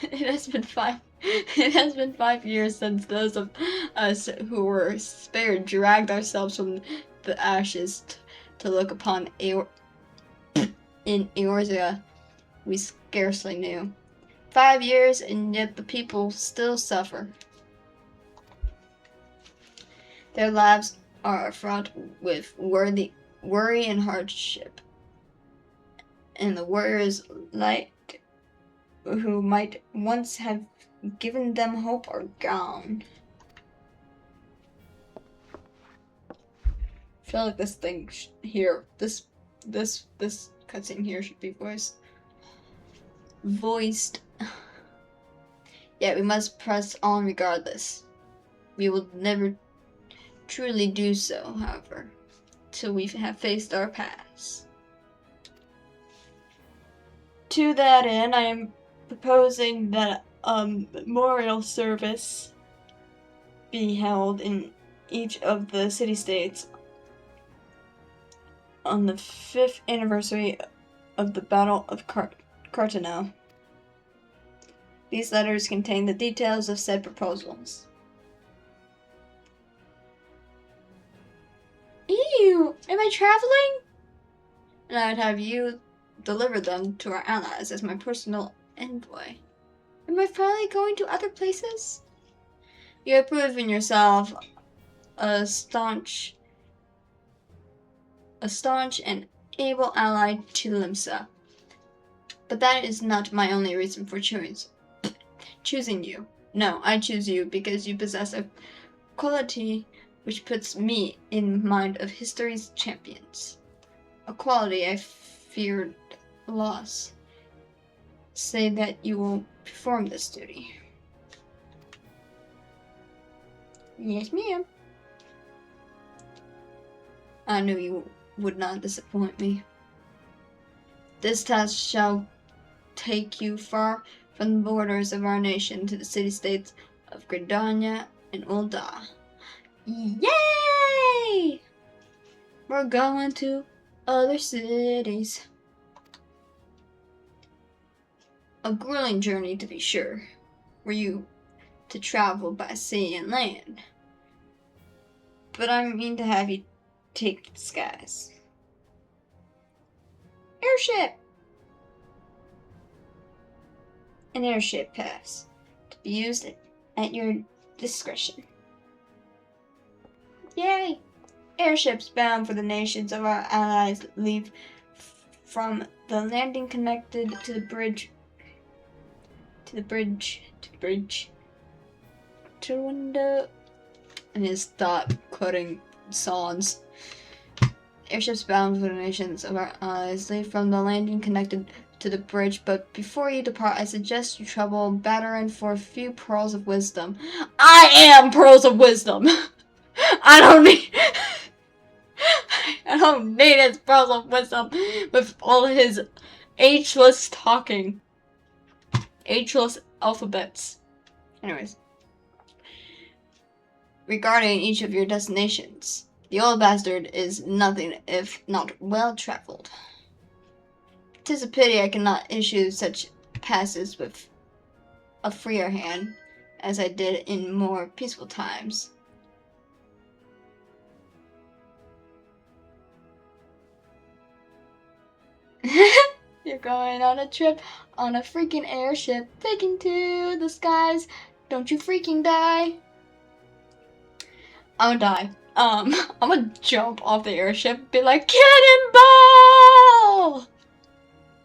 It has been 5 years since those of us who were spared dragged ourselves from the ashes to look upon in Eorzea we scarcely knew. 5 years, and yet the people still suffer. Their lives are fraught with worry and hardship. And the warriors like who might once have given them hope are gone. I feel like this thing here, this cutscene here should be voiced. Yet we must press on regardless. We will never truly do so, however, till we have faced our past. To that end, I am proposing that memorial service be held in each of the city-states on the 5th anniversary of the Battle of Cartano. These letters contain the details of said proposals. Ew! Am I traveling? And I would have you deliver them to our allies as my personal envoy. Am I finally going to other places? You have proven yourself a staunch and able ally to Limsa. But that is not my only reason for choosing you. No, I choose you because you possess a quality which puts me in mind of history's champions. A quality I feared loss. Say that you will perform this duty. Yes, ma'am. I knew you would not disappoint me. This task shall take you far from the borders of our nation to the city-states of Gridania and Ul'dah. Yay! We're going to other cities. A grueling journey, to be sure, were you to travel by sea and land. But I mean to have you take the skies. Airship! An airship pass, to be used at your discretion. Yay! Airships bound for the nations of our allies leave from the landing connected to the bridge. To window. And his stop quoting songs. Airships bound for the nations of our allies leave from the landing connected to the bridge, but before you depart, I suggest you trouble Batarin for a few pearls of wisdom. I am pearls of wisdom! I don't need his pearls of wisdom with all his ageless talking. Ageless alphabets. Anyways. Regarding each of your destinations, the old bastard is nothing if not well-traveled. 'Tis a pity I cannot issue such passes with a freer hand, as I did in more peaceful times. You're going on a trip on a freaking airship, taking to the skies. Don't you freaking die. I'm gonna die. I'm gonna jump off the airship, be like, cannonball!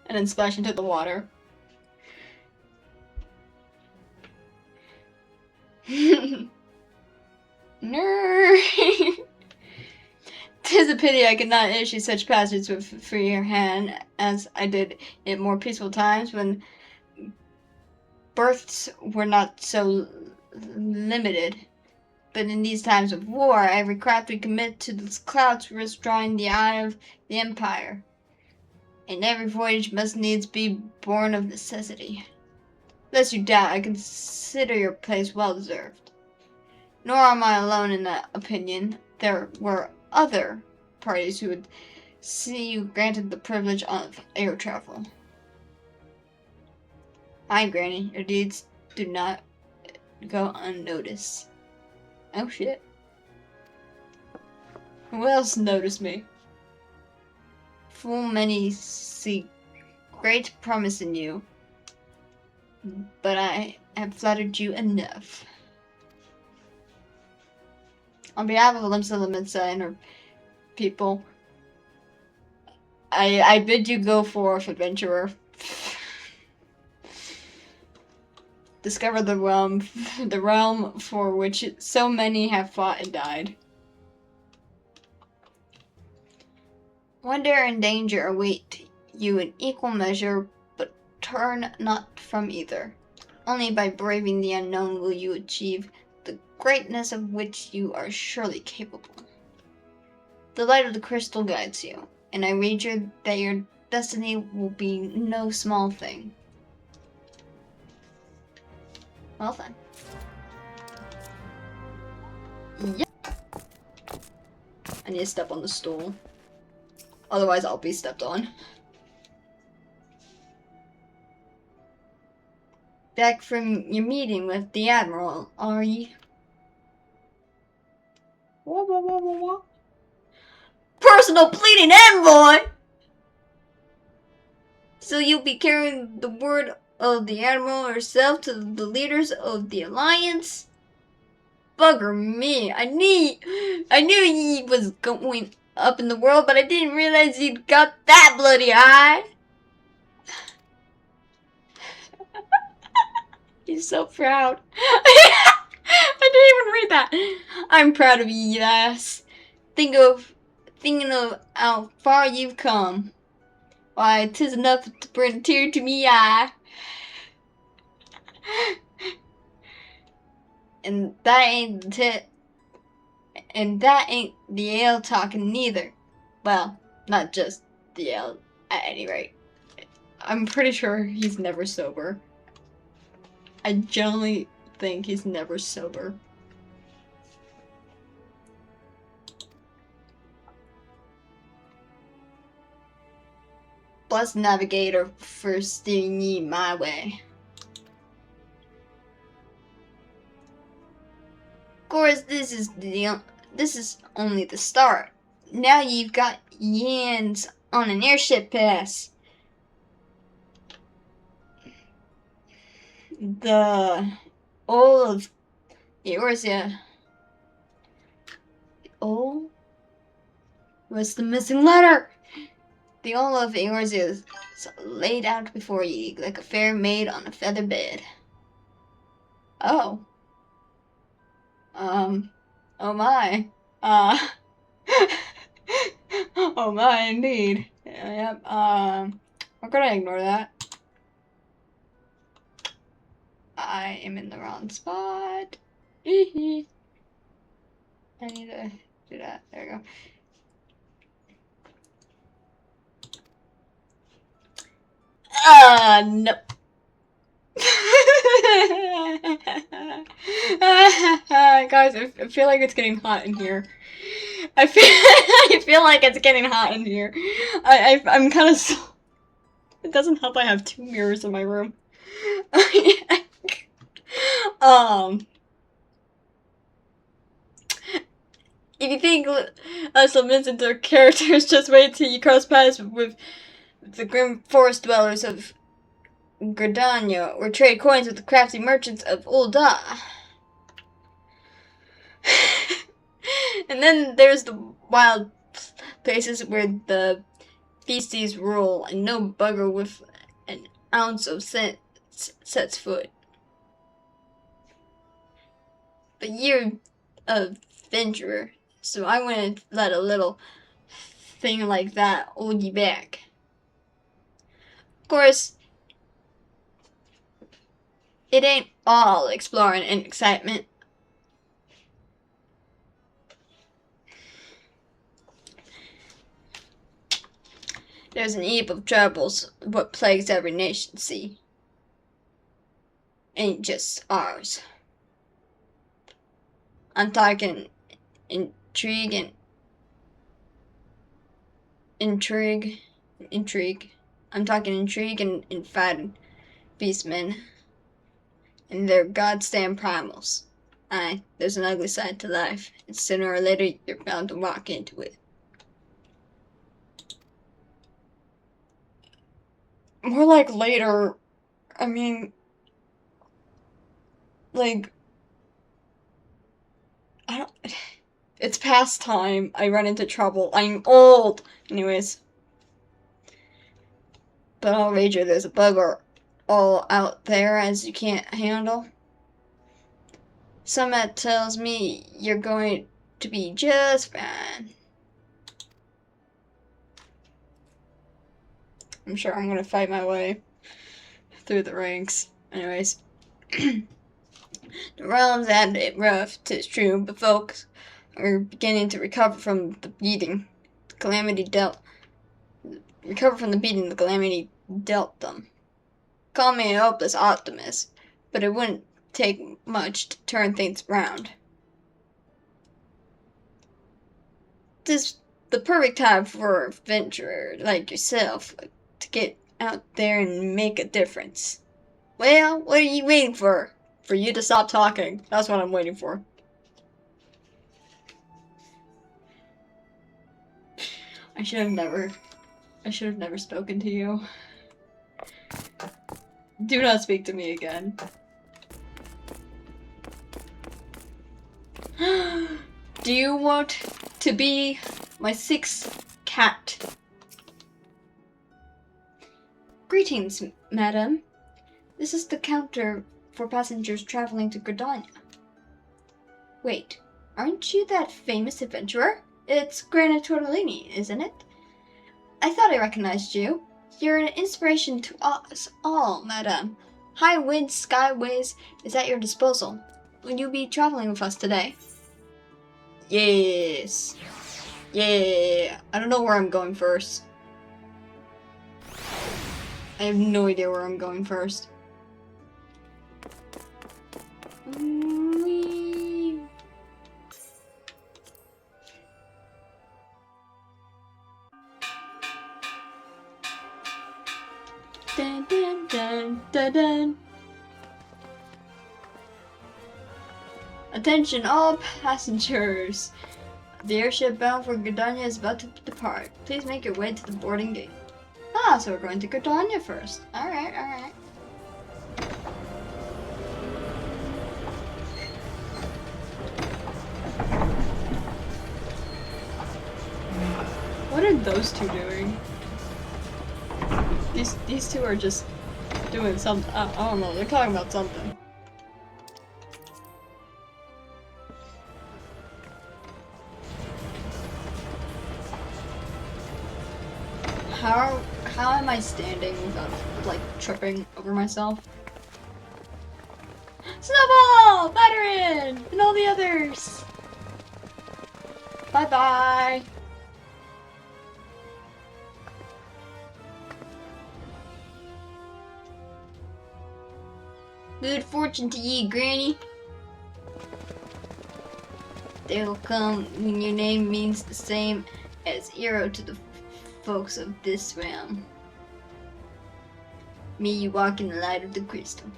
And then splash into the water. Nerd. 'Tis a pity I could not issue such passages with freer hand as I did in more peaceful times when births were not so limited. But in these times of war, every craft we commit to the clouds risks drawing the eye of the Empire. And every voyage must needs be born of necessity. Lest you doubt, I consider your place well deserved. Nor am I alone in that opinion. There were other parties who would see you granted the privilege of air travel. Aye, Granny, your deeds do not go unnoticed. Oh shit. Who else noticed me? Full many see great promise in you, but I have flattered you enough. On behalf of Limsa Limitsa and her people, I bid you go forth, adventurer. Discover the realm for which so many have fought and died. Wonder and danger await you in equal measure, but turn not from either. Only by braving the unknown will you achieve the greatness of which you are surely capable. The light of the crystal guides you, and I wager that your destiny will be no small thing. Well then. Yep. I need to step on the stool. Otherwise I'll be stepped on. Back from your meeting with the Admiral, are you? What? Personal pleading envoy! So you'll be carrying the word of the Admiral herself to the leaders of the Alliance? Bugger me, I knew he was going up in the world, but I didn't realize he'd got that bloody high. He's so proud. I didn't even read that. I'm proud of you, lass. Thinking of how far you've come. Why, 'tis enough to bring a tear to me eye. And that ain't the ale talking neither. Well, not just the ale, at any rate. I'm pretty sure he's never sober. I generally think he's never sober. Bless Navigator for steering ye my way. Of course, this is only the start. Now you've got Yans on an airship pass. The all of Eorzea. Oh, what's the missing letter? The all of Eorzea is laid out before you like a fair maid on a feather bed. Oh. Oh my. Oh my, indeed. Yep, we're gonna ignore that. I am in the wrong spot. I need to do that. There we go. No. Guys, I feel like it's getting hot in here. I feel like it's getting hot in here. I'm kind of so. It doesn't help I have 2 mirrors in my room. If you think us limited their characters, just wait till you cross paths with the grim forest dwellers of Gridania, or trade coins with the crafty merchants of Ul'dah. And then there's the wild places where the beasties rule, and no bugger with an ounce of sense sets foot. But you're a adventurer, so I want to let a little thing like that hold you back. Of course, it ain't all exploring and excitement. There's an heap of troubles, what plagues every nation see. Ain't just ours. I'm talking intrigue. I'm talking intrigue and infighting beastmen. And they're goddamn primals. Aye, there's an ugly side to life, and sooner or later you're bound to walk into it. More like later. I mean, like, I don't. It's past time. I run into trouble. I'm old. Anyways. But I'll wager there's a bugger all out there as you can't handle. Something tells me you're going to be just fine. I'm sure I'm gonna fight my way through the ranks. Anyways. The realm's had it rough, 'tis true, but folks are beginning to recover from the beating the calamity dealt them. Call me a hopeless optimist, but it wouldn't take much to turn things around. This the perfect time for a adventurer like yourself to get out there and make a difference. Well, what are you waiting for? For you to stop talking. That's what I'm waiting for. I should have never spoken to you. Do not speak to me again. Do you want to be my sixth cat? Greetings, madam. This is the counter for passengers traveling to Gridania. Wait, aren't you that famous adventurer? It's Granite Tortellini, isn't it? I thought I recognized you. You're an inspiration to us all, madam. High winds, skyways is at your disposal. Will you be traveling with us today? Yes. Yeah. I don't know where I'm going first. I have no idea where I'm going first. Whee. Dun, dun, dun, dun, dun. Attention all passengers! The airship bound for Gridania is about to depart. Please make your way to the boarding gate. Ah, so we're going to Gridania first. Alright, alright. What are those two doing? These two are just doing something. I don't know, they're talking about something. How am I standing without, like, tripping over myself? Snowball! Veteran! And all the others! Bye-bye! Good fortune to ye, Granny. They will come when your name means the same as hero to the folks of this realm. May you walk in the light of the crystal.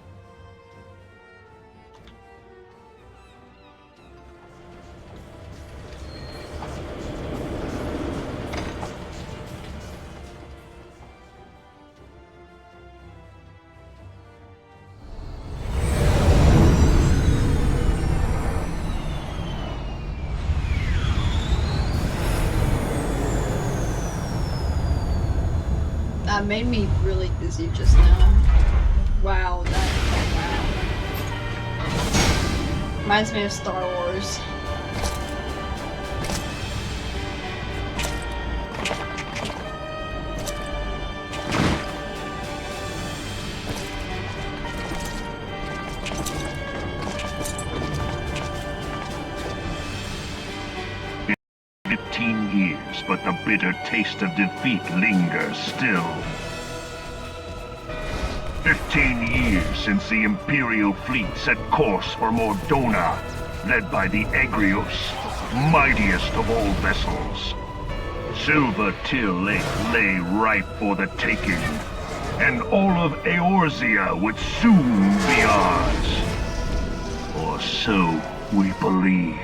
That made me really dizzy just now. Wow, wow. Reminds me of Star Wars. but the bitter taste of defeat lingers still. 15 years since the Imperial fleet set course for Mordona, led by the Egrios, mightiest of all vessels. Silver Till Lake lay ripe for the taking, and all of Eorzea would soon be ours. Or so we believed.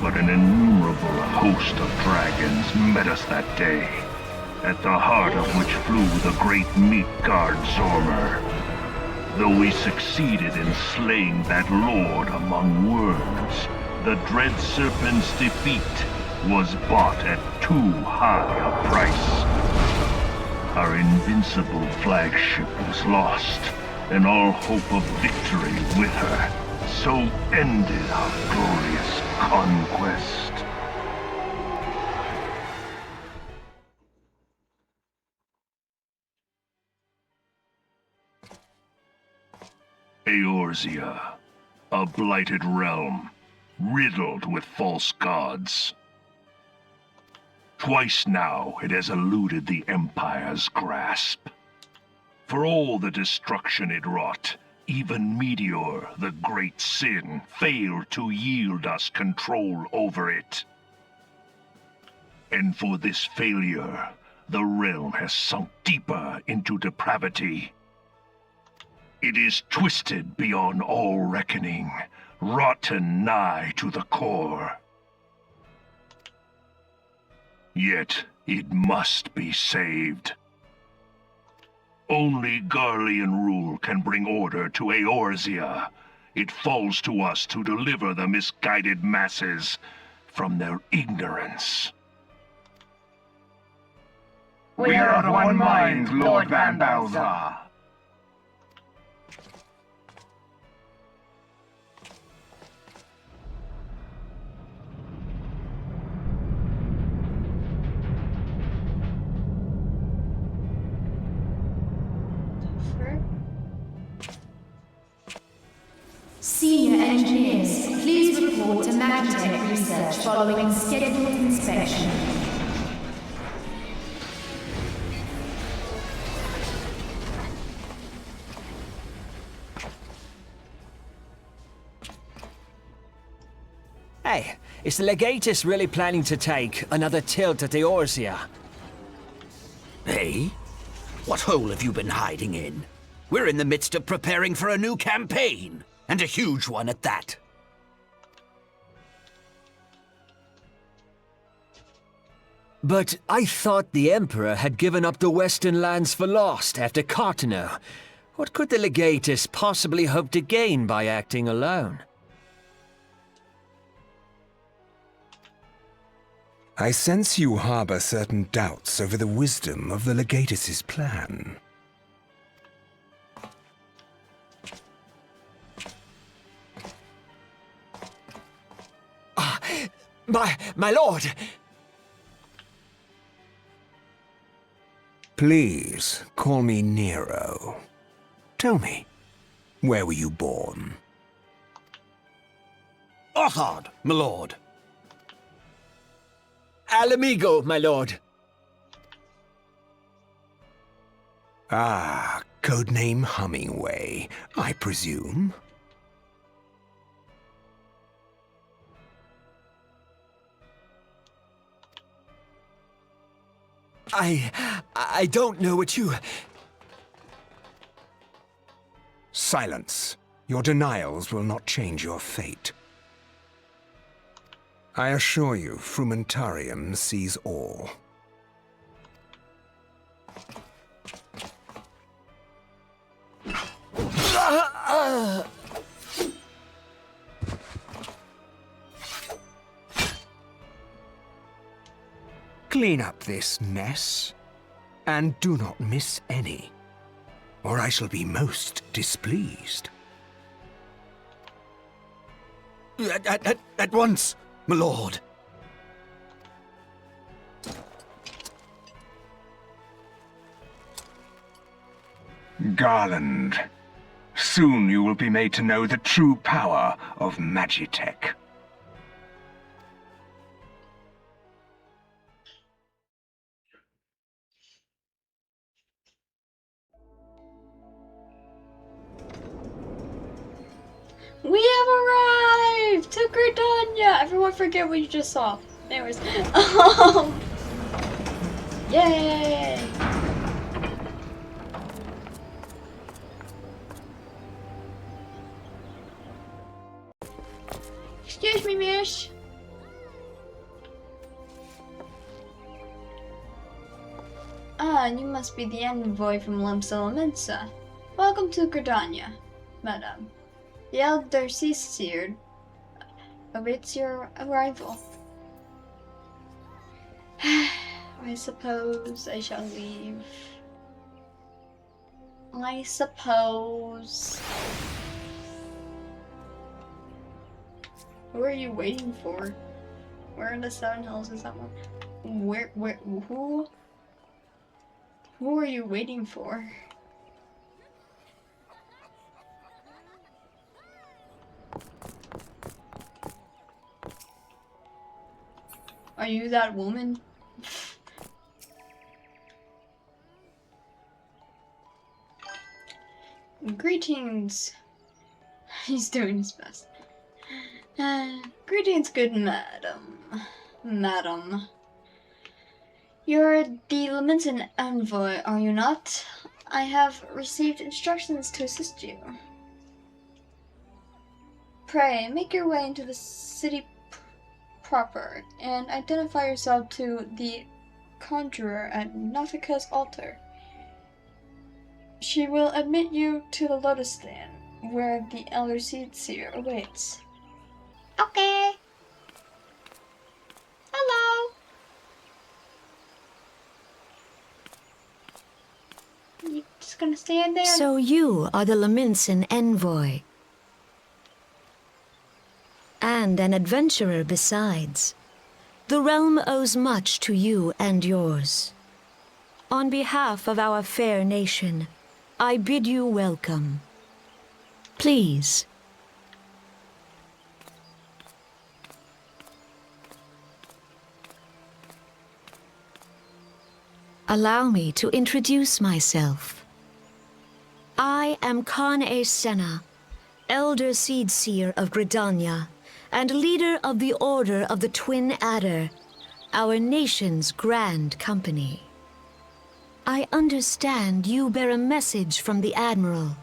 But an innumerable host of dragons met us that day, at the heart of which flew the great Midgard Zormer. Though we succeeded in slaying that lord among worms, the dread serpent's defeat was bought at too high a price. Our invincible flagship was lost, and all hope of victory with her. So ended our glorious conquest. Eorzea, a blighted realm, riddled with false gods. Twice now it has eluded the Empire's grasp. For all the destruction it wrought, even Meteor, the great sin, failed to yield us control over it. And for this failure, the realm has sunk deeper into depravity. It is twisted beyond all reckoning, rotten nigh to the core. Yet it must be saved. Only Garlean rule can bring order to Eorzea. It falls to us to deliver the misguided masses from their ignorance. We are of one mind, Lord Van Balzar. Senior engineers, please report to Magitech Research following scheduled inspection. Hey, is the Legatus really planning to take another tilt at Eorzea? Hey? What hole have you been hiding in? We're in the midst of preparing for a new campaign, and a huge one at that. But I thought the Emperor had given up the Western lands for lost after Carteneau. What could the Legatus possibly hope to gain by acting alone? I sense you harbor certain doubts over the wisdom of the Legatus's plan. My lord! Please, call me Nero. Tell me, where were you born? Othard, my lord. Alamigo, my lord. Ah, codename Hummingway, I presume? I don't know what you... Silence. Your denials will not change your fate. I assure you, Frumentarium sees all. Clean up this mess, and do not miss any, or I shall be most displeased. At once, my lord. Garland, soon you will be made to know the true power of Magitech. to Gridania! Everyone forget what you just saw. Anyways. Yay! Excuse me, miss. Ah, you must be the envoy from Limsa Lominsa. Welcome to Gridania, madam. The Elder Seer awaits your arrival. I suppose I shall leave. I suppose. Who are you waiting for? Where in the Seven Hills is that one? Who are you waiting for? Are you that woman? Greetings. He's doing his best. Greetings, good madam. Madam. You're the Lominsan envoy, are you not? I have received instructions to assist you. Pray, make your way into the city proper, and identify yourself to the conjurer at Nathika's altar. She will admit you to the Lotus Stand, where the Elder Seer awaits. Okay. Hello. You just gonna stand there? So you are the Lominsan envoy. And an adventurer besides. The realm owes much to you and yours. On behalf of our fair nation, I bid you welcome. Please. Allow me to introduce myself. I am Khan-e Senna, Elder Seer of Gridania, and leader of the Order of the Twin Adder, our nation's grand company. I understand you bear a message from the Admiral.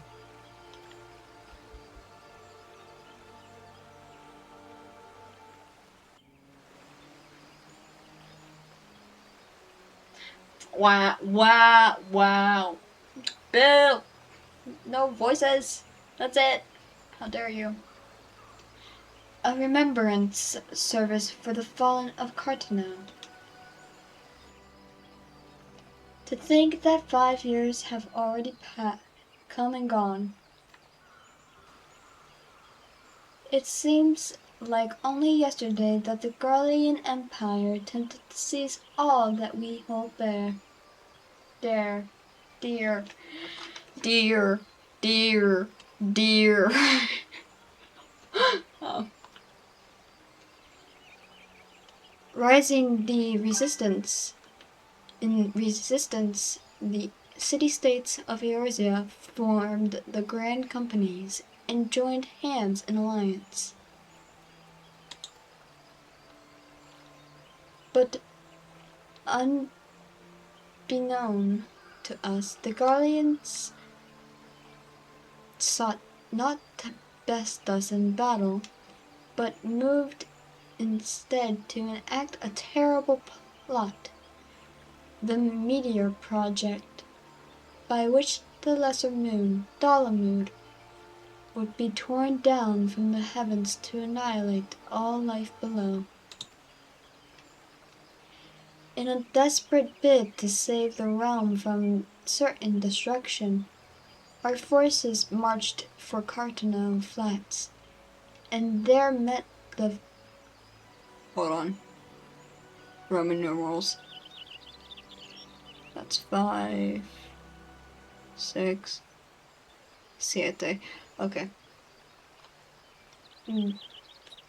Wow. Bill! No voices. That's it. How dare you. A remembrance service for the fallen of Cartano. To think that 5 years have already come and gone. It seems like only yesterday that the Garlean Empire attempted to seize all that we hold dear. Oh. Rising the resistance. In resistance, the city-states of Eorzea formed the Grand Companies and joined hands in alliance. But unbeknown to us, the Garleans sought not to best us in battle, but moved instead to enact a terrible plot, the Meteor Project, by which the lesser moon, Dalamud, would be torn down from the heavens to annihilate all life below. In a desperate bid to save the realm from certain destruction, our forces marched for Cartano Flats, and there met the... Hold on. Roman numerals. That's 5, 6, 7. Okay.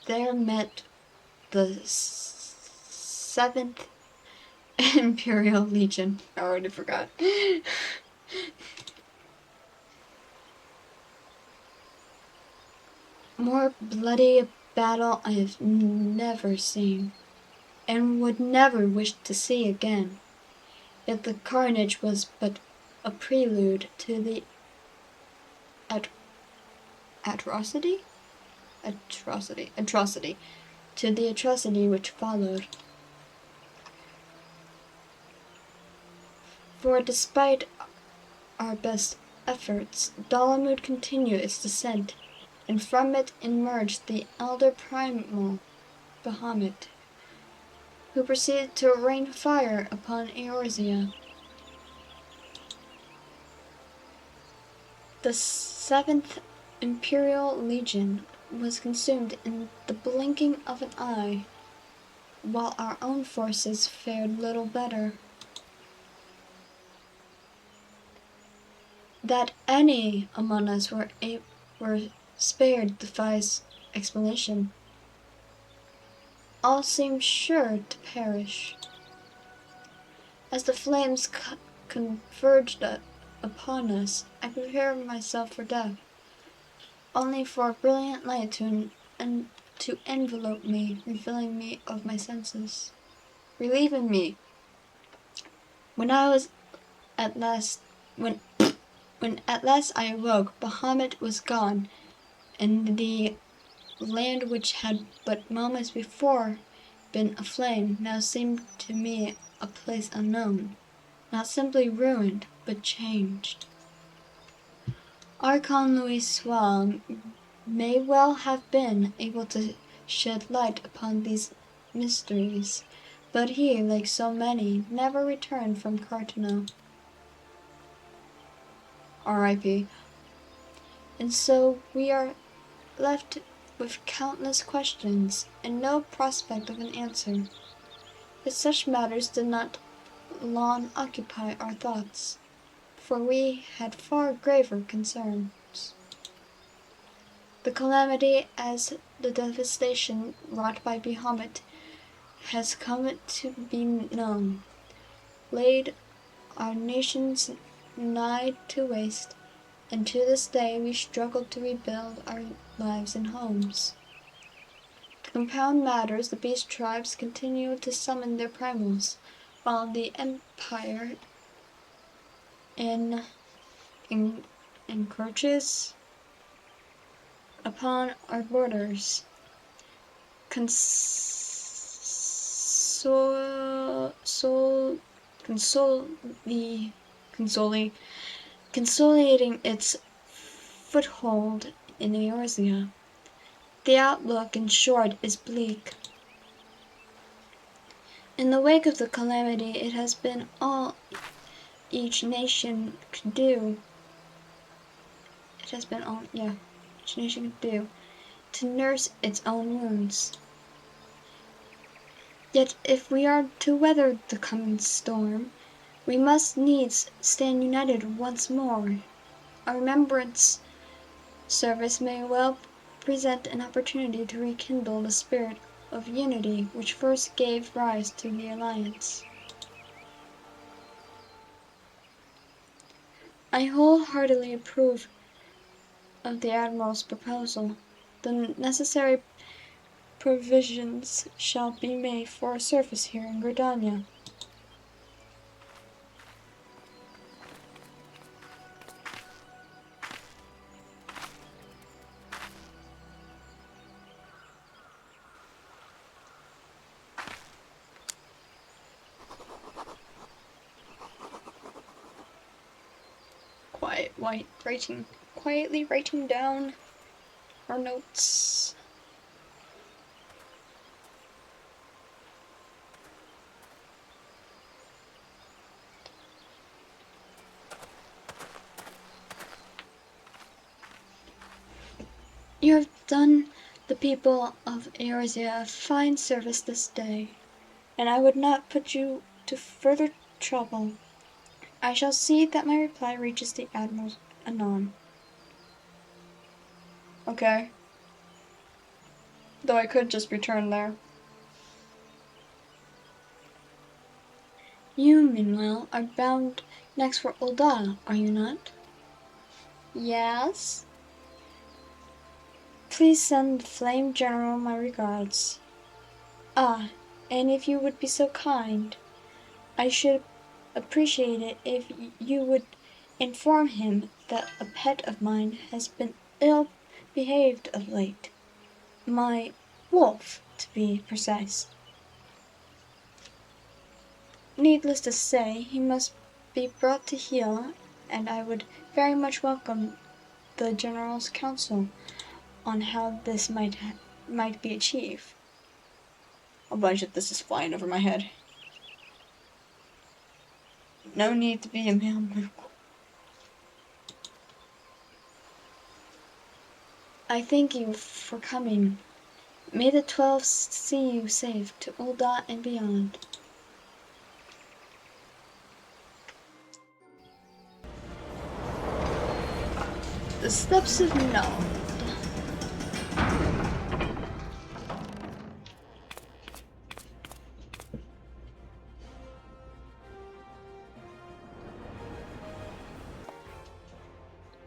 There met the 7th Imperial Legion. I already forgot. More bloody battle I have never seen, and would never wish to see again. Yet the carnage was but a prelude to the atrocity to the atrocity which followed. For despite our best efforts, Dalamud continued its descent, and from it emerged the elder primal Bahamut, who proceeded to rain fire upon Eorzea. The 7th Imperial Legion was consumed in the blinking of an eye, while our own forces fared little better. That any among us were spared defies explanation. All seemed sure to perish. As the flames converged upon us, I prepared myself for death, only for a brilliant light to envelope me, refilling me of my senses, relieving me. When at last I awoke, Bahamut was gone, and the land which had but moments before been aflame now seemed to me a place unknown, not simply ruined, but changed. Archon Louis Swal may well have been able to shed light upon these mysteries, but he, like so many, never returned from Carteneau. R.I.P. And so we are left with countless questions and no prospect of an answer. But such matters did not long occupy our thoughts, for we had far graver concerns. The calamity, as the devastation wrought by Bahamut has come to be known, laid our nations nigh to waste, and to this day we struggle to rebuild our lives and homes. To compound matters, the beast tribes continue to summon their primals, while the Empire encroaches upon our borders, consolidating its foothold in Eorzea. The outlook, in short, is bleak. In the wake of the calamity, it has been all each nation could do. Each nation could do to nurse its own wounds. Yet if we are to weather the coming storm, we must needs stand united once more. Our remembrance service may well present an opportunity to rekindle the spirit of unity which first gave rise to the alliance. I wholeheartedly approve of the Admiral's proposal. The necessary provisions shall be made for a surface here in Gridania. Quietly writing down our notes. You have done the people of Eorzea a fine service this day, and I would not put you to further trouble. I shall see that my reply reaches the Admiral anon. Okay. Though I could just return there. You, meanwhile, are bound next for Ul'dah, are you not? Yes. Please send Flame General my regards. Ah, and if you would be so kind, I should appreciate it if you would inform him that a pet of mine has been ill-behaved of late. My wolf, to be precise. Needless to say, he must be brought to heel, and I would very much welcome the General's counsel on how this might be achieved. A bunch of this is flying over my head. No need to be a man. I thank you for coming. May the 12 see you safe to Ul'dah and beyond. The Steps of Nod.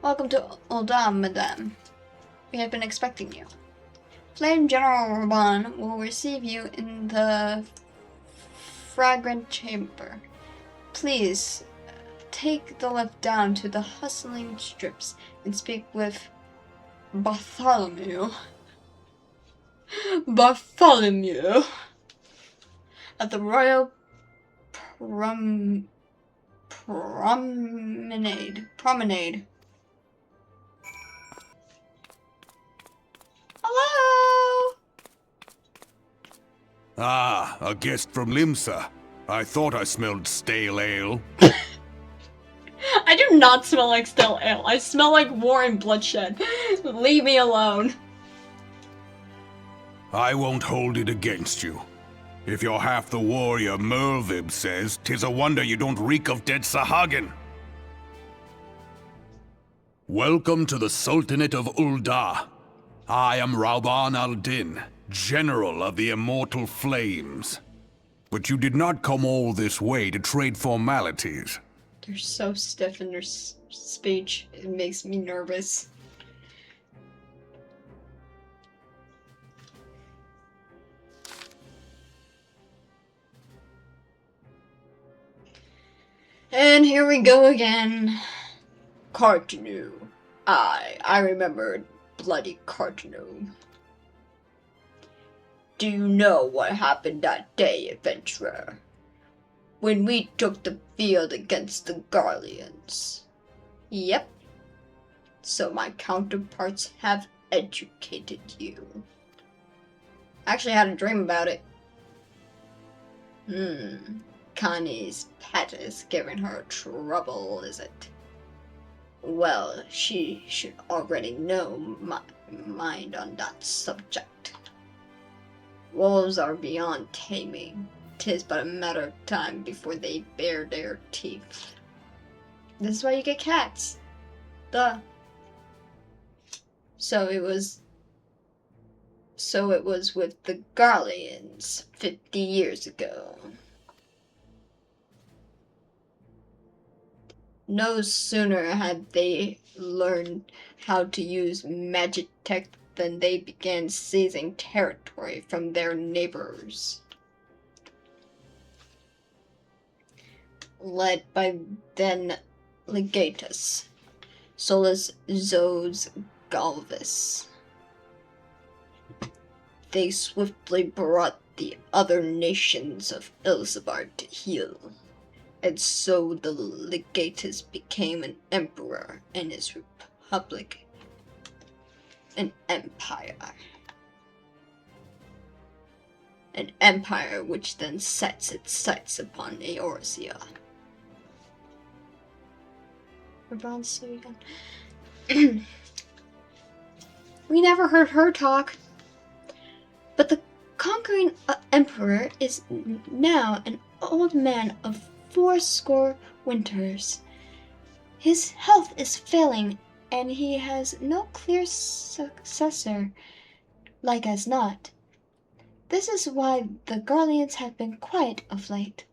Welcome to Ul'dah, madame. We have been expecting you. Flame General Raban will receive you in the fragrant chamber. Please take the lift down to the hustling strips and speak with Bartholomew. Bartholomew at the Royal Promenade. Hello! Ah, a guest from Limsa. I thought I smelled stale ale. I do not smell like stale ale. I smell like war and bloodshed. Leave me alone. I won't hold it against you. If you're half the warrior Merlvib says, 'tis a wonder you don't reek of dead Sahagin. Welcome to the Sultanate of Ul'dah. I am Rauban al-Din, General of the Immortal Flames. But you did not come all this way to trade formalities. They're so stiff in their speech. It makes me nervous. And here we go again. Cartanu. I remembered bloody Cartanu. Do you know what happened that day, adventurer? When we took the field against the Garleans. Yep. So my counterparts have educated you. Actually, I had a dream about it. Connie's pet is giving her trouble, is it? Well, she should already know my mind on that subject. Wolves are beyond taming. 'Tis but a matter of time before they bare their teeth. This is why you get cats. Duh. So it was with the Garleans 50 years ago. No sooner had they learned how to use magic tech than they began seizing territory from their neighbors. Led by then Legatus, Solus Zos Galvis. They swiftly brought the other nations of Ilsabard to heel, and so the Legatus became an emperor and his republic an empire. An empire which then sets its sights upon Eorzea. We never heard her talk. But the conquering emperor is now an old man of 80 winters. His health is failing, and he has no clear successor, like as not. This is why the Garleans have been quiet of late.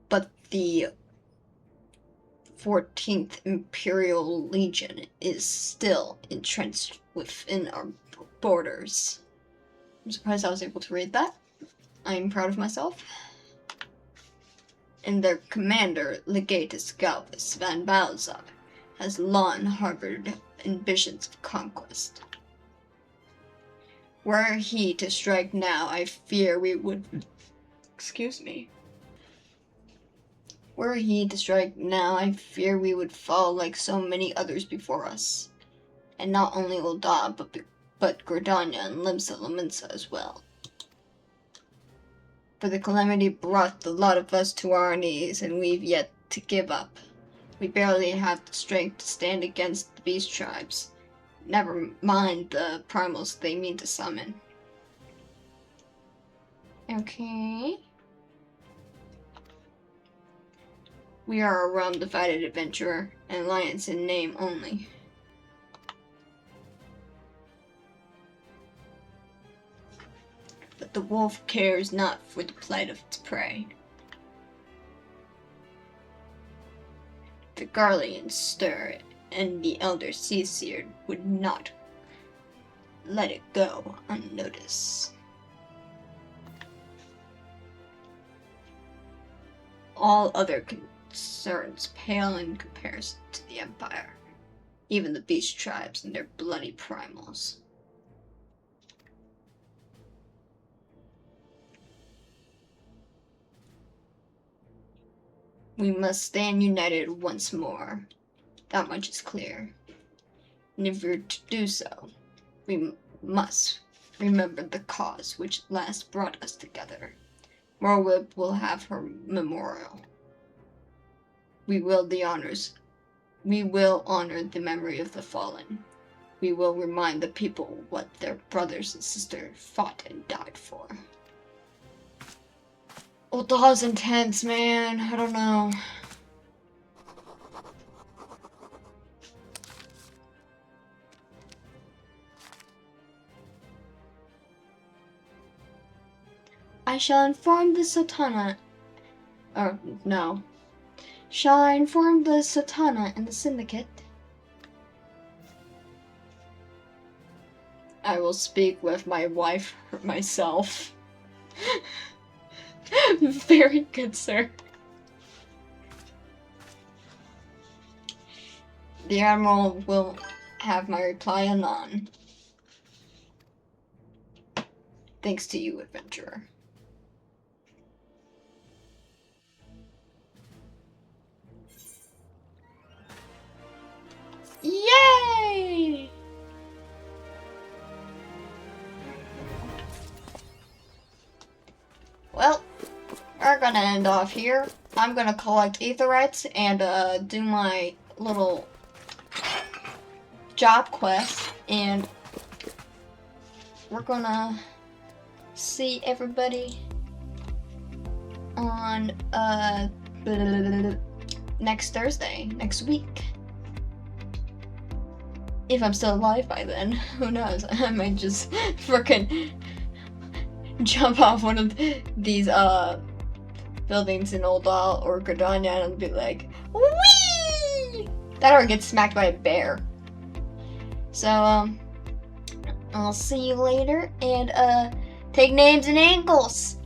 But the 14th Imperial Legion is still entrenched within our borders. I'm surprised I was able to read that. I'm proud of myself. And their commander, Legatus Galvus van Balzar, has long harbored ambitions of conquest. Were he to strike now, I fear we would... Excuse me. Were he to strike now, I fear we would fall like so many others before us. And not only Ul'dah, but Gridania and Limsa Lominsa as well. For the calamity brought the lot of us to our knees, and we've yet to give up. We barely have the strength to stand against the beast tribes. Never mind the primals they mean to summon. Okay. We are a realm-divided adventurer, an alliance in name only. But the wolf cares not for the plight of its prey. The Garleans stir, and the elder Seaseer would not let it go unnoticed. All other concerns pale in comparison to the Empire, even the beast tribes and their bloody primals. We must stand united once more. That much is clear. And if we're to do so, we must remember the cause which last brought us together. Morwib will have her memorial. We will honor the memory of the fallen. We will remind the people what their brothers and sisters fought and died for. Uldah's intense, man. I don't know. I shall inform the Sultana. Oh, no. Shall I inform the Sultana and the Syndicate? I will speak with my wife myself. Very good, sir. The Admiral will have my reply anon. Thanks to you, adventurer. Yay! Well, we're gonna end off here. I'm gonna collect aetherites and do my little job quest, and we're gonna see everybody on next Thursday, next week. If I'm still alive by then, who knows? I might just frickin' jump off one of these buildings in Ul'dah or Gridania and be like, whee! That or get smacked by a bear. So I'll see you later, and take names and ankles.